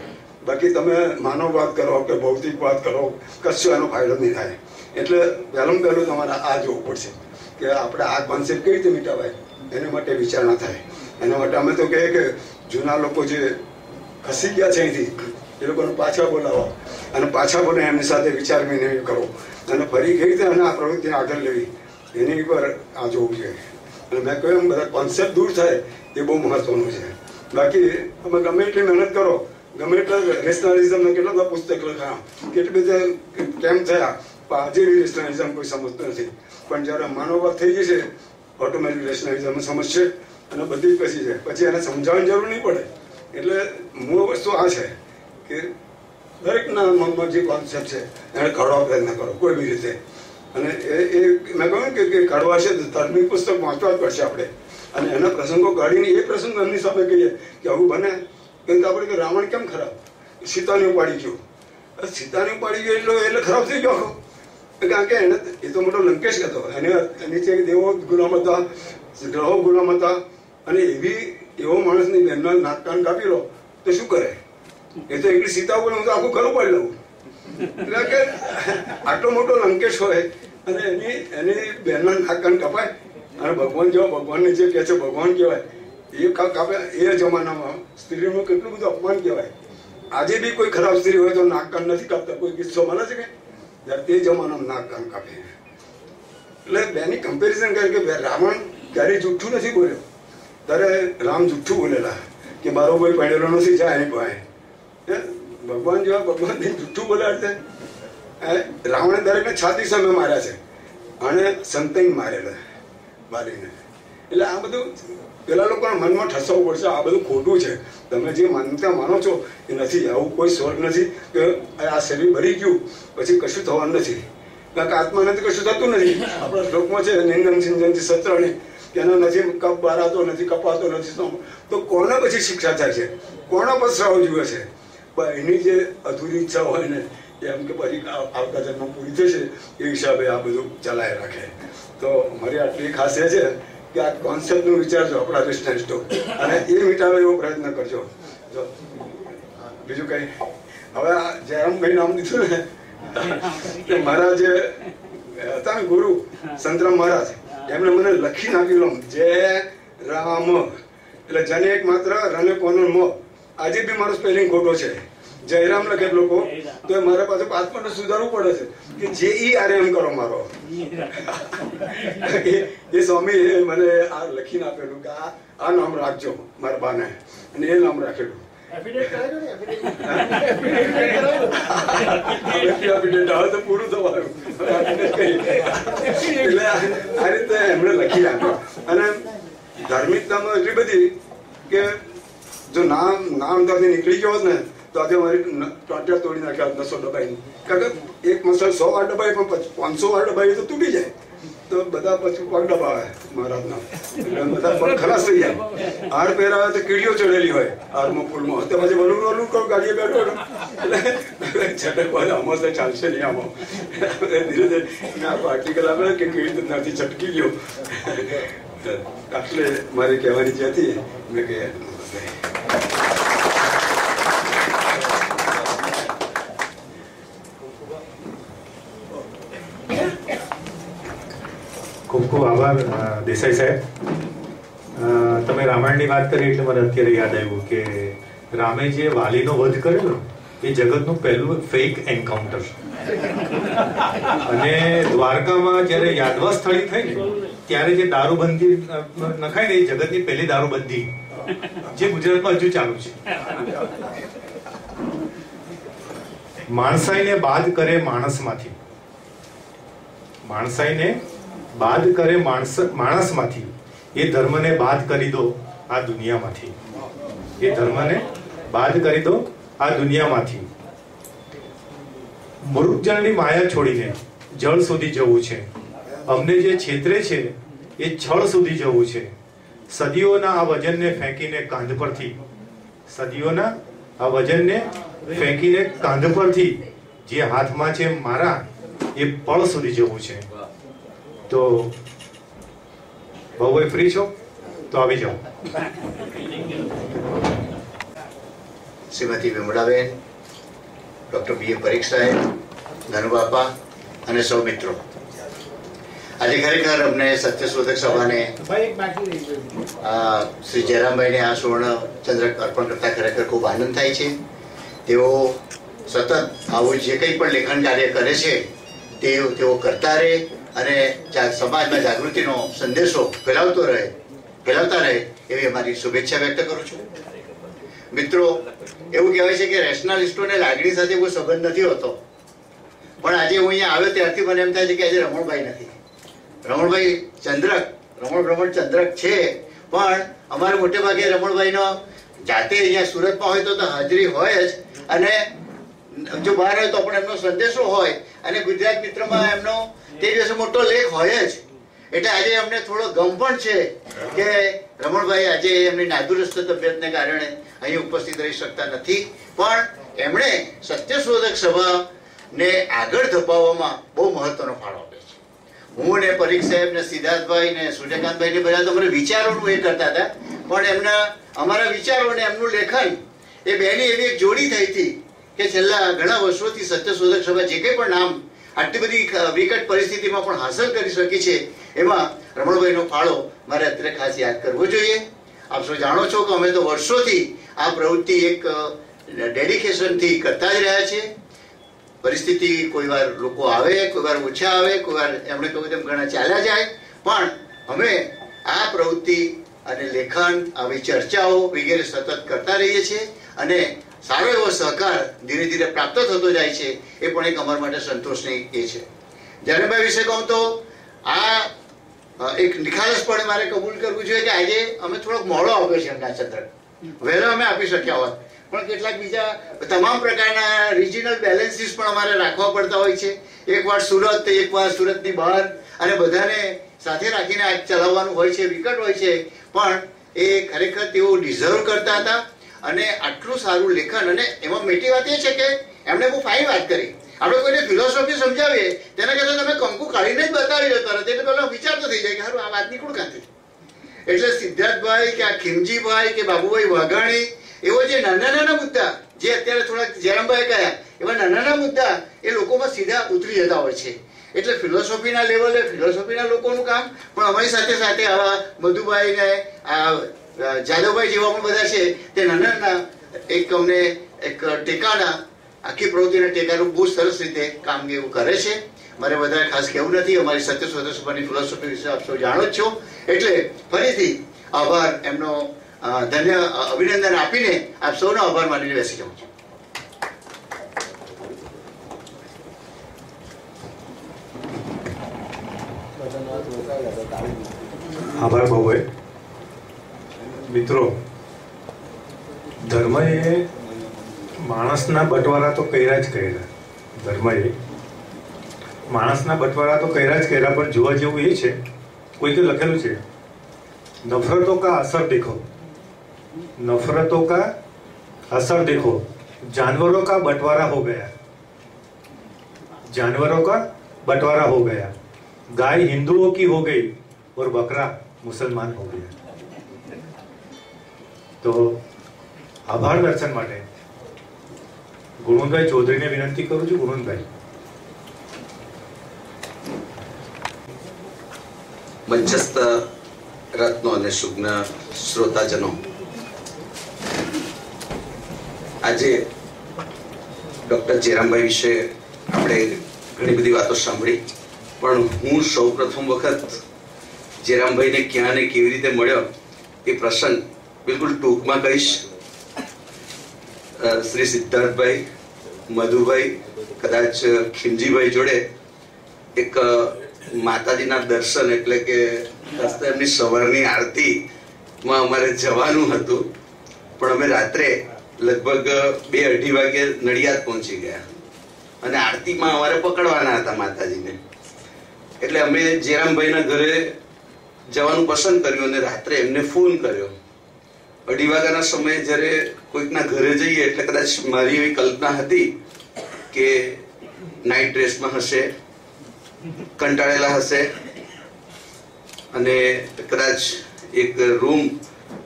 બાકી તમે માનવ વાત કરો કે ભૌતિક વાત કરો કશો એનો ફાયદો નહીં થાય. એટલે પહેલું તમારે આ જોવું પડશે કે આપણે આ કોન્સેપ્ટ કેવી રીતે મિટાવાય, એના માટે વિચારણા થાય. એના માટે અમે તો કહીએ કે જૂના લોકો જે ખસી ગયા છે અહીંથી એ લોકોને પાછા બોલાવો અને પાછા બોલે એમની સાથે વિચાર વિનિમય કરો અને ફરી કેવી રીતે અને આ પ્રવૃત્તિને આગળ લેવી એની પર આ જોવું જોઈએ. અને મેં કહ્યું એમ બધા કોન્સેપ્ટ દૂર થાય એ બહુ મહત્વનું છે. બાકી તમે ગમે એટલી મહેનત કરો, ગમે એટલા રેશનલિઝમના કેટલા બધા પુસ્તક લખ્યા, કેટલી બધા કેમ થયા, આજે રેશનલિઝમ કોઈ સમજતું નથી. પણ જ્યારે માનવવાદ થઈ જશે ઓટોમેટિક રેશનલિઝમ સમજશે અને બધી પછી છે, પછી એને સમજાવવાની જરૂર નહીં પડે. એટલે મૂળ વસ્તુ આ છે કે દરેકના મનમાં જે કોન્સેપ્ટ છે એને કાઢવા પ્રયત્ન કરો કોઈ બી રીતે. અને એ મેં કહ્યું કે કાઢવા છે ધાર્મિક પુસ્તક વાંચવા જ પડશે આપણે. અને એના પ્રસંગો કાઢીને એ પ્રસંગ એમની સામે કહીએ કે આવું બને. કેમ કે આપણે કે રાવણ કેમ ખરાબ, સીતાને ઉપાડી ગયો, સીતાને ઉપાડી ગયો એટલે ખરાબ થઈ ગયો આખો. કારણ કે એને એ તો મોટો લંકેશ હતો, એની છે દેવો ગુલામ હતા, ગ્રહો ગુલામ હતા. અને એવો માણસની બહેનના નાક કાન કાપી લો તો શું કરે? એ તો એકલી સીતા ઉપર હું તો આખું ઘર ઉપાડી લઉં. એટલે કે આટલો મોટો લંકેશ હોય અને એની બહેનના નાક કાન કપાય અને ભગવાન જેવા ભગવાનને જે કહે છે ભગવાન કહેવાય એ કાપે. એ જમાનામાં સ્ત્રીનું કેટલું બધું અપમાન કહેવાય. આજે બી કોઈ ખરાબ સ્ત્રી હોય તો નાક કાન નથી કાપતા. કોઈ કિસ્સો મને છે કે જ્યારે તે જમાનામાં નાક કાન કાપે. એટલે બેની કમ્પેરિઝન કરે કે રાવણ ક્યારેય જુઠ્ઠું નથી બોલ્યો, ત્યારે રામ જુઠ્ઠું બોલેલા કે મારો કોઈ પહેરેલો નથી જાય એની પાસે. ભગવાન જેવા ભગવાન જુઠ્ઠું બોલ્યા છે. રાવણે દરેકને છાતી સામે માર્યા છે અને સંતાઈ મારેલા બારીને. એટલે આ બધું પેલા લોકોના મનમાં ઠસાવવું પડશે. આ બધું ખોટું છે. તમે જે માનતા માનો છો એ નથી. આવું કોઈ સ્વર્ગ નથી કે આ શરીર ભરી ગયું પછી કશું થવાનું નથી. કારણ કે આત્માને તો કશું થતું નથી. આપણા શ્લોકમાં છે નિંદન સિંજનથી સત્રને કે એનો નથી કપ બારાતો નથી, કપાતો નથી. તો કોના પછી શિક્ષા થાય છે? કોના પસરાવો જુએ છે? એની જે અધૂરી ઈચ્છા હોય ને એમ કે પછી આવતા જન્મ પૂરી થશે એ હિસાબે આ બધું ચલાવી રાખે. તો મારી આટલી ખાસિયત છે કે આ કોન્સેપ્ટનું વિચારજો આપણા રેશનલિસ્ટો અને એ મિટાવે એવો પ્રયત્ન કરજો. જો બીજું કઈ હવે જયરામભાઈ નામ દીધું ને મારા જે હતા ને ગુરુ સંતરામ મહારાજ એમણે મને લખી નાખ્યું જય રામ એટલે જને એક માત્ર રને કોનો મો. આજે બી મારો સ્પેલિંગ ખોટો છે. જયરામ લખે લોકો તો મારા પાસે 5 મિનિટ સુધારવું પડે છે કે જે ઈ આર એમ કરો મારો. એ સ્વામી મને આ લખીને આપેલું કે આ નામ રાખજો મારા બાને અને એ નામ રાખેલું. તો પૂરું થવાનું. એટલે આ રીતે એમણે લખી આપ્યો. અને ધાર્મિકતામાં એટલી બધી કે જો નામ ત્યાંથી નીકળી ગયો હોત ને તો આજે મારી ટોટિયા તોડી નાખ્યા નસો દબાઈ. કારણ કે એક મસાલ 100 વાર દબાઈ પણ 500 વાર દબાઈ તો તૂટી જાય. તો બધા પછી પગ દબાવે મહારાજના એટલે બધા પગ ખલાસ થઈ જાય. હાર પહેરાવે તો કીડીઓ ચડેલી હોય હારમાં પુલમાં તો પછી વલું વલું કહું ગાડીએ બેઠો એટલે છટકવા આમાં તો ચાલશે નહીં. આમાં ધીરે ધીરે મેં આખો આર્ટિકલ આપે કે કેવી રીતે નથી છટકી ગયો. એટલે મારી કહેવાની જે હતી મેં કહે ખૂબ ખૂબ આભાર દેસાઈ સાહેબ. તમે રામાયણની વાત કરી એટલે મને અત્યારે યાદ આવ્યું કે રામે જે વાલીનો વધ કરેલો એ જગતનું પહેલું ફેક એન્કાઉન્ટર. અને દ્વારકામાં જયારે યાદવા સ્થળી થઈ ને ત્યારે જે દારૂબંધી નખાય ને એ જગતની પહેલી દારૂબંધી જે ગુજરાતમાં હજુ ચાલુ છે. માણસાઈને બાદ કરે માણસમાંથી, માણસાઈને બાદ કરે માણસમાંથી, એ ધર્મને બાદ કરી દો આ દુનિયામાંથી, એ ધર્મને બાદ કરી દો આ દુનિયામાંથી. મૃગજળની માયા છોડીને જળ સુધી જવું છે. અમને જે છેતરે છે એ છળ સુધી જવું છે. સદીઓના આ વજનને ફેંકીને કાંધ પરથી, સદીઓના આ વજનને ફેંકીને કાંધ પરથી જે હાથમાં છે મારા એ પળ સુધી જવું છે. તો બહુ ફ્રી છો તો આવી જાઓ. શ્રીમતી વિમળાબેન, ડૉક્ટર બી.એ. પરીખ સાહેબ, ધનુબાપા અને સૌ મિત્રો, આજે ખરેખર અમને સત્યશોધક સભાને શ્રી જયરામભાઈને આ સુવર્ણ ચંદ્રક અર્પણ કરતા ખરેખર ખૂબ આનંદ થાય છે. તેઓ સતત આવું જે કંઈ પણ લેખન કાર્ય કરે છે તેઓ કરતા રહે અને સમાજમાં જાગૃતિનો સંદેશો ફેલાવતા રહે એવી અમારી શુભેચ્છા વ્યક્ત કરું છું. મિત્રો, એવું કહેવાય છે કે રેશનાલિસ્ટોને લાગણી સાથે કોઈ સંબંધ નથી હોતો, પણ આજે હું અહીંયા આવ્યો ત્યારથી મને એમ થાય છે કે આજે રમણભાઈ નથી. રમણભાઈ રમણ ચંદ્રક છે, પણ અમારે મોટે ભાગે રમણભાઈનો જાતે અહીંયા સુરતમાં હોય તો હાજરી હોય જ, અને જો બહાર હોય તો પણ એમનો સંદેશો હોય, અને ગુજરાત મિત્રમાં એમનો તે દિવસે મોટો લેખ હોય જ. એટલે આજે અમને થોડો ગમ પણ છે કે રમણભાઈ આજે એમની નાદુરસ્ત તબિયતને કારણે અહીં ઉપસ્થિત રહી શકતા નથી, પણ એમણે સત્યશોધક સભાને આગળ ધપાવવામાં બહુ મહત્વનો ફાળો આપ્યો છે. હું ને પરીખ સાહેબ ને સિદ્ધાર્થભાઈ ને સૂર્યકાંતભાઈ ને બધા તમારા વિચારોનું એ કરતા હતા, પણ અમારા વિચારો ને એમનું લેખન એ બેની એવી એક જોડી થઈ હતી કે છેલ્લા ઘણા વર્ષોથી સત્યશોધક સભા જે કંઈ પણ નામ આટલી બધી વિકટ પરિસ્થિતિમાં પણ હાંસલ કરી શકી છે, એમાં રમણભાઈનો ફાળો મારે અત્યારે ખાસ યાદ કરવો જોઈએ. આપ સૌ જાણો છો કે અમે તો વર્ષોથી આ પ્રવૃત્તિ એક ડેડિકેશનથી કરતા જ રહ્યા છીએ. પરિસ્થિતિ કોઈ વાર લોકો આવે, કોઈ વાર ઓછા આવે, કોઈ વાર એમણે કહ્યું તેમ ઘણા ચાલ્યા જાય, પણ અમે આ પ્રવૃત્તિ અને લેખન, આવી ચર્ચાઓ વગેરે સતત કરતા રહીએ છીએ, અને સારો એવો સહકાર ધીરે ધીરે પ્રાપ્ત થતો જાય છે. એ પણ એક અમારા માટે સંતોષની એ છે. જયરામભાઈ વિશે કહું તો આ એક નિખાલસપણે મારે કબૂલ કરવું જોઈએ કે આજે અમે થોડોક મોડો આપ્યો છે એમના ચંદ્રક. વહેલો અમે આપી શક્યા હોત, પણ કેટલાક બીજા તમામ પ્રકારના રિજિનલ બેલેન્સીસ પણ અમારે રાખવા પડતા હોય છે. એકવાર સુરત, એકવાર સુરતની બહાર, અને બધાને સાથે રાખીને આ ચલાવવાનું હોય છે. વિકટ હોય છે, પણ એ ખરેખર તેઓ ડિઝર્વ કરતા હતા. અને આટલું સારું લેખન, અને એમાં મોટી વાત એ છે કે એમણે બહુ ફાઇન વાત કરી. આપણે કોઈને ફિલોસોફી સમજાવીએ તેના કરતાં તમે કંકુ કાઢીને જ બતાવી દો તરત, એટલે પેલો વિચાર તો થઈ જાય કે સારું આ વાત નીકળું ક્યાંથી. એટલે સિદ્ધાર્થભાઈ કે આ ખીમજીભાઈ કે બાબુભાઈ વાઘાણી, એવો જે નાના મુદ્દા જે અત્યારે થોડા જયરામભાઈ કહ્યા, એવા નાના મુદ્દા એ લોકોમાં સીધા ઉતરી જતા હોય છે. એટલે ફિલોસોફીના લેવલે ફિલોસોફીના લોકોનું કામ, પણ અમારી સાથે સાથે આવા મધુભાઈ ને આ જાદવભાઈ જેવા પણ બધા છે, તે નાના એક અમને એક ટેકાના, આખી પ્રવૃત્તિના ટેકાનું બહુ સરસ રીતે કામ એવું કરે છે. મારે વધારે ખાસ કહેવું નથી. અમારી સત્યશોધક સભાની ફિલોસોફી વિશે આપ સૌ જાણો જ છો. એટલે ફરીથી આભાર, એમનો અભિનંદન આપીને આપ સૌનો આભાર માનીને બેસી જાઉં છું. આભાર બહુ. મિત્રો, ધર્મએ માણસના બટવારા તો કર્યા જ કર્યા. ધર્મએ માણસના બટવારા તો કર્યા જ કર્યા, પણ જોવા જેવું એ છે, કોઈકે લખેલું છે, નફરતો કા અસર દેખો, नफरतों का असर देखो, जानवरों का बंटवारा हो गया, जानवरों का बंटवारा हो गया, गाय हिंदुओं की हो गई और बकरा मुसलमान हो गया. तो आभार दर्शन માટે ગુણવંતભાઈ ચૌધરીને વિનંતી કરું છું. ગુણવંતભાઈ. મંચસ્થ રત્નો અને સુજ્ઞ શ્રોતાજનો, આજે ડોક્ટર જયરામભાઈ વિશે આપણે ઘણી બધી વાતો સાંભળી, પણ હું સૌ પ્રથમ વખત જયરામભાઈને ક્યાં ને કેવી રીતે મળ્યો એ પ્રસંગ બિલકુલ ટૂંકમાં કહીશ. શ્રી સિદ્ધાર્થભાઈ, મધુભાઈ, કદાચ ખીમજીભાઈ જોડે એક માતાજીના દર્શન એટલે કે એમની સવારની આરતી માં અમારે જવાનું હતું, પણ અમે રાત્રે લગભગ 2-2:30 વાગે નડિયાદ પહોંચી ગયા અને આરતીમાં અમારે પકડવાના હતા માતાજીને. એટલે અમે જેરામભાઈના ઘરે જવાનું પસંદ કર્યું અને રાત્રે એમને ફોન કર્યો. 2:30 વાગ્યાના સમયે જ્યારે કોઈકના ઘરે જઈએ એટલે કદાચ મારી એવી કલ્પના હતી કે નાઇટ ડ્રેસમાં હશે, કંટાળેલા હશે અને કદાચ એક રૂમ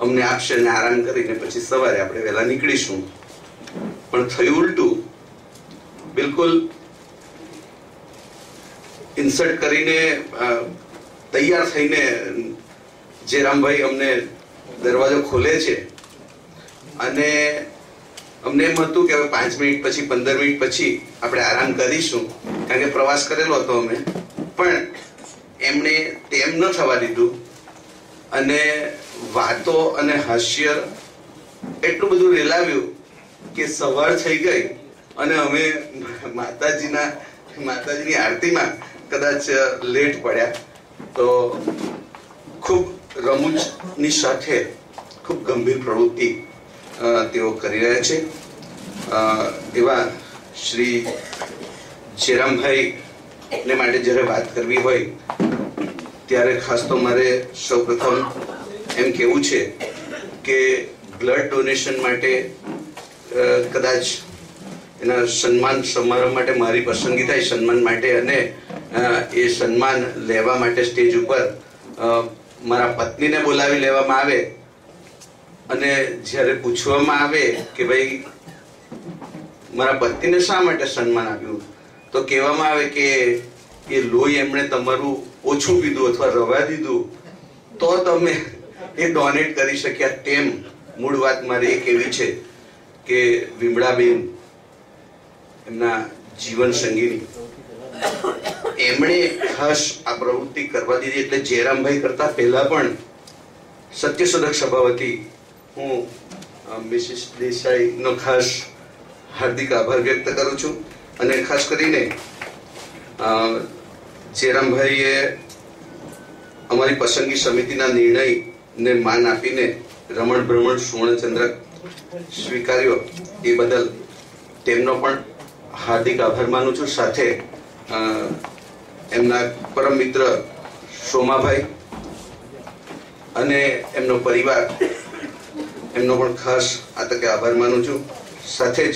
અમને આપશે અને આરામ કરીને પછી સવારે આપણે વહેલા નીકળીશું. પણ થયું ઉલટું. બિલકુલ ઇન્સર્ટ કરીને તૈયાર થઈને જેરામભાઈ અમને દરવાજો ખોલે છે અને અમને એમ હતું કે હવે 5 મિનિટ પછી 15 મિનિટ પછી આપણે આરામ કરીશું, કારણ કે પ્રવાસ કરેલો હતો અમે. પણ એમણે તેમ ન થવા દીધું અને વાતો અને હાસ્ય એટલું બધું રેલાવ્યું કે સવાર થઈ ગઈ અને અમે માતાજીની આરતીમાં કદાચ લેટ પડ્યા. તો ખૂબ રમૂજની સાથે ખૂબ ગંભીર પ્રવૃત્તિ તેઓ કરી રહ્યા છે. એવા શ્રી જેરામભાઈ ને માટે જ્યારે વાત કરવી હોય ત્યારે ખાસ તો મારે સૌપ્રથમ એમ કહેવું છે કે બ્લડ ડોનેશન માટે કદાચ એના સન્માન સમારંભ માટે મારી પસંદગી થાય, સન્માન માટે, અને એ સન્માન લેવા માટે સ્ટેજ ઉપર મારા પત્નીને બોલાવી લેવામાં આવે અને જ્યારે પૂછવામાં આવે કે ભાઈ મારા પત્નીને શા માટે સન્માન આપ્યું, તો કહેવામાં આવે કે એ લોહી એમણે તમારું ઓછું પીધું અથવા રવા દીધું તો તમે એ ડોનેટ કરી શક્યા. તેમ મૂળ વાત મારી એક એવી છે કે વિમળાબેન એમના જીવન સંગીની એમણે ખાસ આ પ્રવૃત્તિ કરવા દીધી. એટલે જેરામભાઈ કરતા પહેલા પણ સત્યશોધક સભાવતી હું મિસિસ દેસાઈનો ખાસ હાર્દિક આભાર વ્યક્ત કરું છું. અને ખાસ કરીને જેરામભાઈએ અમારી પસંદગી સમિતિના નિર્ણયને માન આપીને રમણ ભ્રમણ સુવર્ણચંદ્રક સ્વીકાર્યો એ બદલ તેમનો પણ હાર્દિક આભાર માનું છું. સાથે એમના પરમ મિત્ર સોમાભાઈ અને એમનો પરિવાર એમનો પણ ખાસ આ તકે આભાર માનું છું. સાથે જ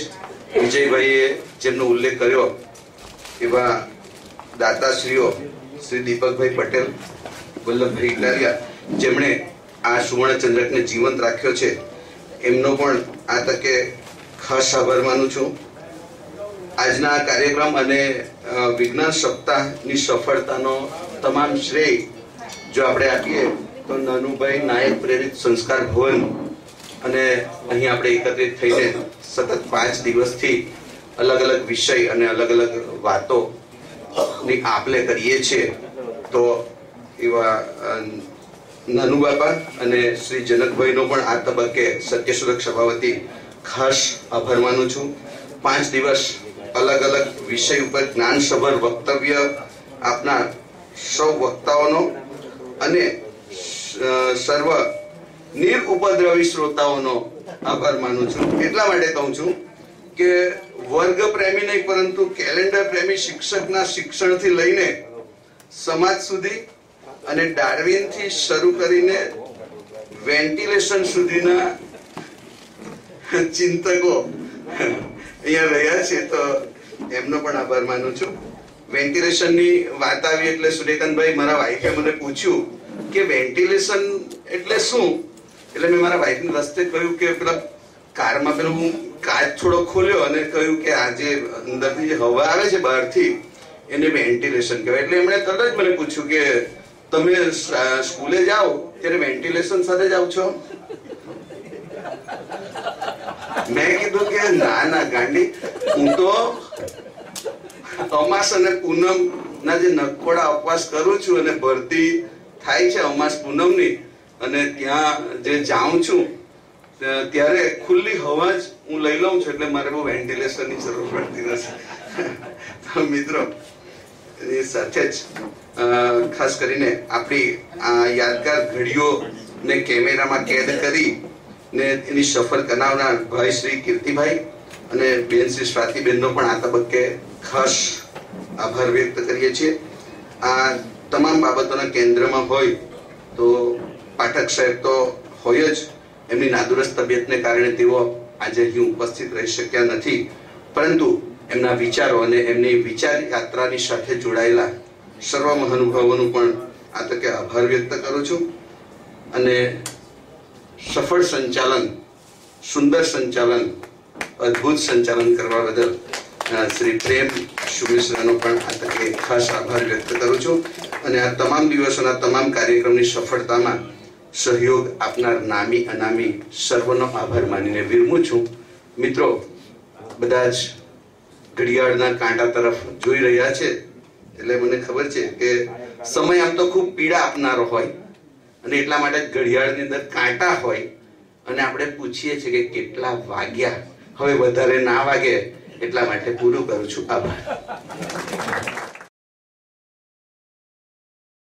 વિજયભાઈએ જેમનો ઉલ્લેખ કર્યો એવા દાતાશ્રીઓ શ્રી દીપકભાઈ પટેલ, વલ્લભભાઈ ઇટાલિયા, જેમણે આ સુવર્ણચંદ્રકને જીવંત રાખ્યો છે, એમનો પણ આ તકે ખાસ આભાર માનું છું. આજના કાર્યક્રમ અને વિજ્ઞાન સપ્તાહની સફળતાનો તમામ શ્રેય જો આપણે આપીએ તો નાનુભાઈ નાયક પ્રેરિત સંસ્કાર ભવન અને અહીં આપણે એકત્રિત થઈને સતત 5 દિવસથી અલગ અલગ વિષય અને અલગ અલગ વાતોની આપલે કરીએ છીએ. તો એવા નાનુ બાપા અને શ્રી જનકભાઈનો પણ આ તબક્કે સત્યશોધક સભાવતી ખાસ આભાર માનું છું. 5 દિવસ અલગ અલગ વિષય ઉપર જ્ઞાનસભર વક્તવ્ય આપનાર સૌ વક્તાઓનો અને સર્વ નિરુપદ્રવી શ્રોતાઓનો આભાર માનું છું. એટલા માટે કહું છું કે વર્ગ પ્રેમી નહીં પરંતુ કેલેન્ડર પ્રેમી શિક્ષકના શિક્ષણથી લઈને સમાજ સુધી અને ડાર્વિન થી શરૂ કરીને વેન્ટિલેશન સુધીના ચિંતકો અહીંયા રહ્યા છે, તો એમનો પણ આભાર માનું છું. વેન્ટિલેશનની વાત આવી એટલે સુરેકાંતભાઈ મારા વાઈફે મને પૂછ્યું કે વેન્ટિલેશન એટલે શું? એટલે મેં મારા વાઈફને રસ્તે કહ્યું કે પેલા કારમાં પેલું કાચ થોડો ખોલ્યો અને કહ્યું કે આ જે અંદરથી જે હવા આવે છે બહારથી એને વેન્ટિલેશન કહેવાય. એટલે એમણે તરત જ મને પૂછ્યું કે તમે સ્કૂલે જાઓ ત્યારે વેન્ટિલેશન સાથે જાઓ છો? મેં કીધું કે ના ગાંડી, હું તો અમાસ અને પૂનમ ના જે નકોડા ઉપવાસ કરું છું અને ભરતી થાય છે અમાસ પૂનમની, અને ત્યાં જે જાઉં છું ત્યારે ખુલ્લી હવા જ હું લઈ લઉં છું, એટલે મારે બહુ વેન્ટિલેશનની જરૂર પડતી નથી. તો મિત્રો એ સાથે જ ખાસ કરીને આપણી આ યાદગાર ઘડીઓ ને કેમેરામાં કેદ કરી ને એની સફળ બનાવનાર ભાઈ શ્રી કીર્તિભાઈ અને બેન શ્રી સ્વાતિબેનનો પણ આ તબક્કે ખાસ આભાર વ્યક્ત કરીએ છીએ. આ તમામ બાબતોના કેન્દ્રમાં હોય તો પાઠક સાહેબ તો હોય જ, એમની નાદુરસ્ત તબિયતને કારણે તેઓ આજે અહીં ઉપસ્થિત રહી શક્યા નથી, પરંતુ એમના વિચારો અને એમની વિચાર યાત્રાની સાથે જોડાયેલા સર્વ મહાનુભાવોનું પણ આ તકે આભાર વ્યક્ત કરું છું. અને સફળ સંચાલન, સુંદર સંચાલન, અદ્ભુત સંચાલન કરવા બદલ શ્રી પ્રેમ શુભેશ્વરનો પણ આ તકે ખાસ આભાર વ્યક્ત કરું છું. અને આ તમામ દિવસોના તમામ કાર્યક્રમની સફળતામાં સહયોગ આપનાર નામી અનામી સર્વનો આભાર માનીને વિરમું છું. મિત્રો, બધા જ ઘડિયાળના કાંટા તરફ જોઈ રહ્યા છે, એટલે મને ખબર છે કે સમય આમ તો ખૂબ પીડા આપનારો હોય અને એટલા માટે ઘડિયાળની અંદર કાંટા હોય અને આપણે પૂછીએ છીએ કે કેટલા વાગ્યા. હવે વધારે ના વાગે એટલા માટે પૂરું કરું છું. આભાર.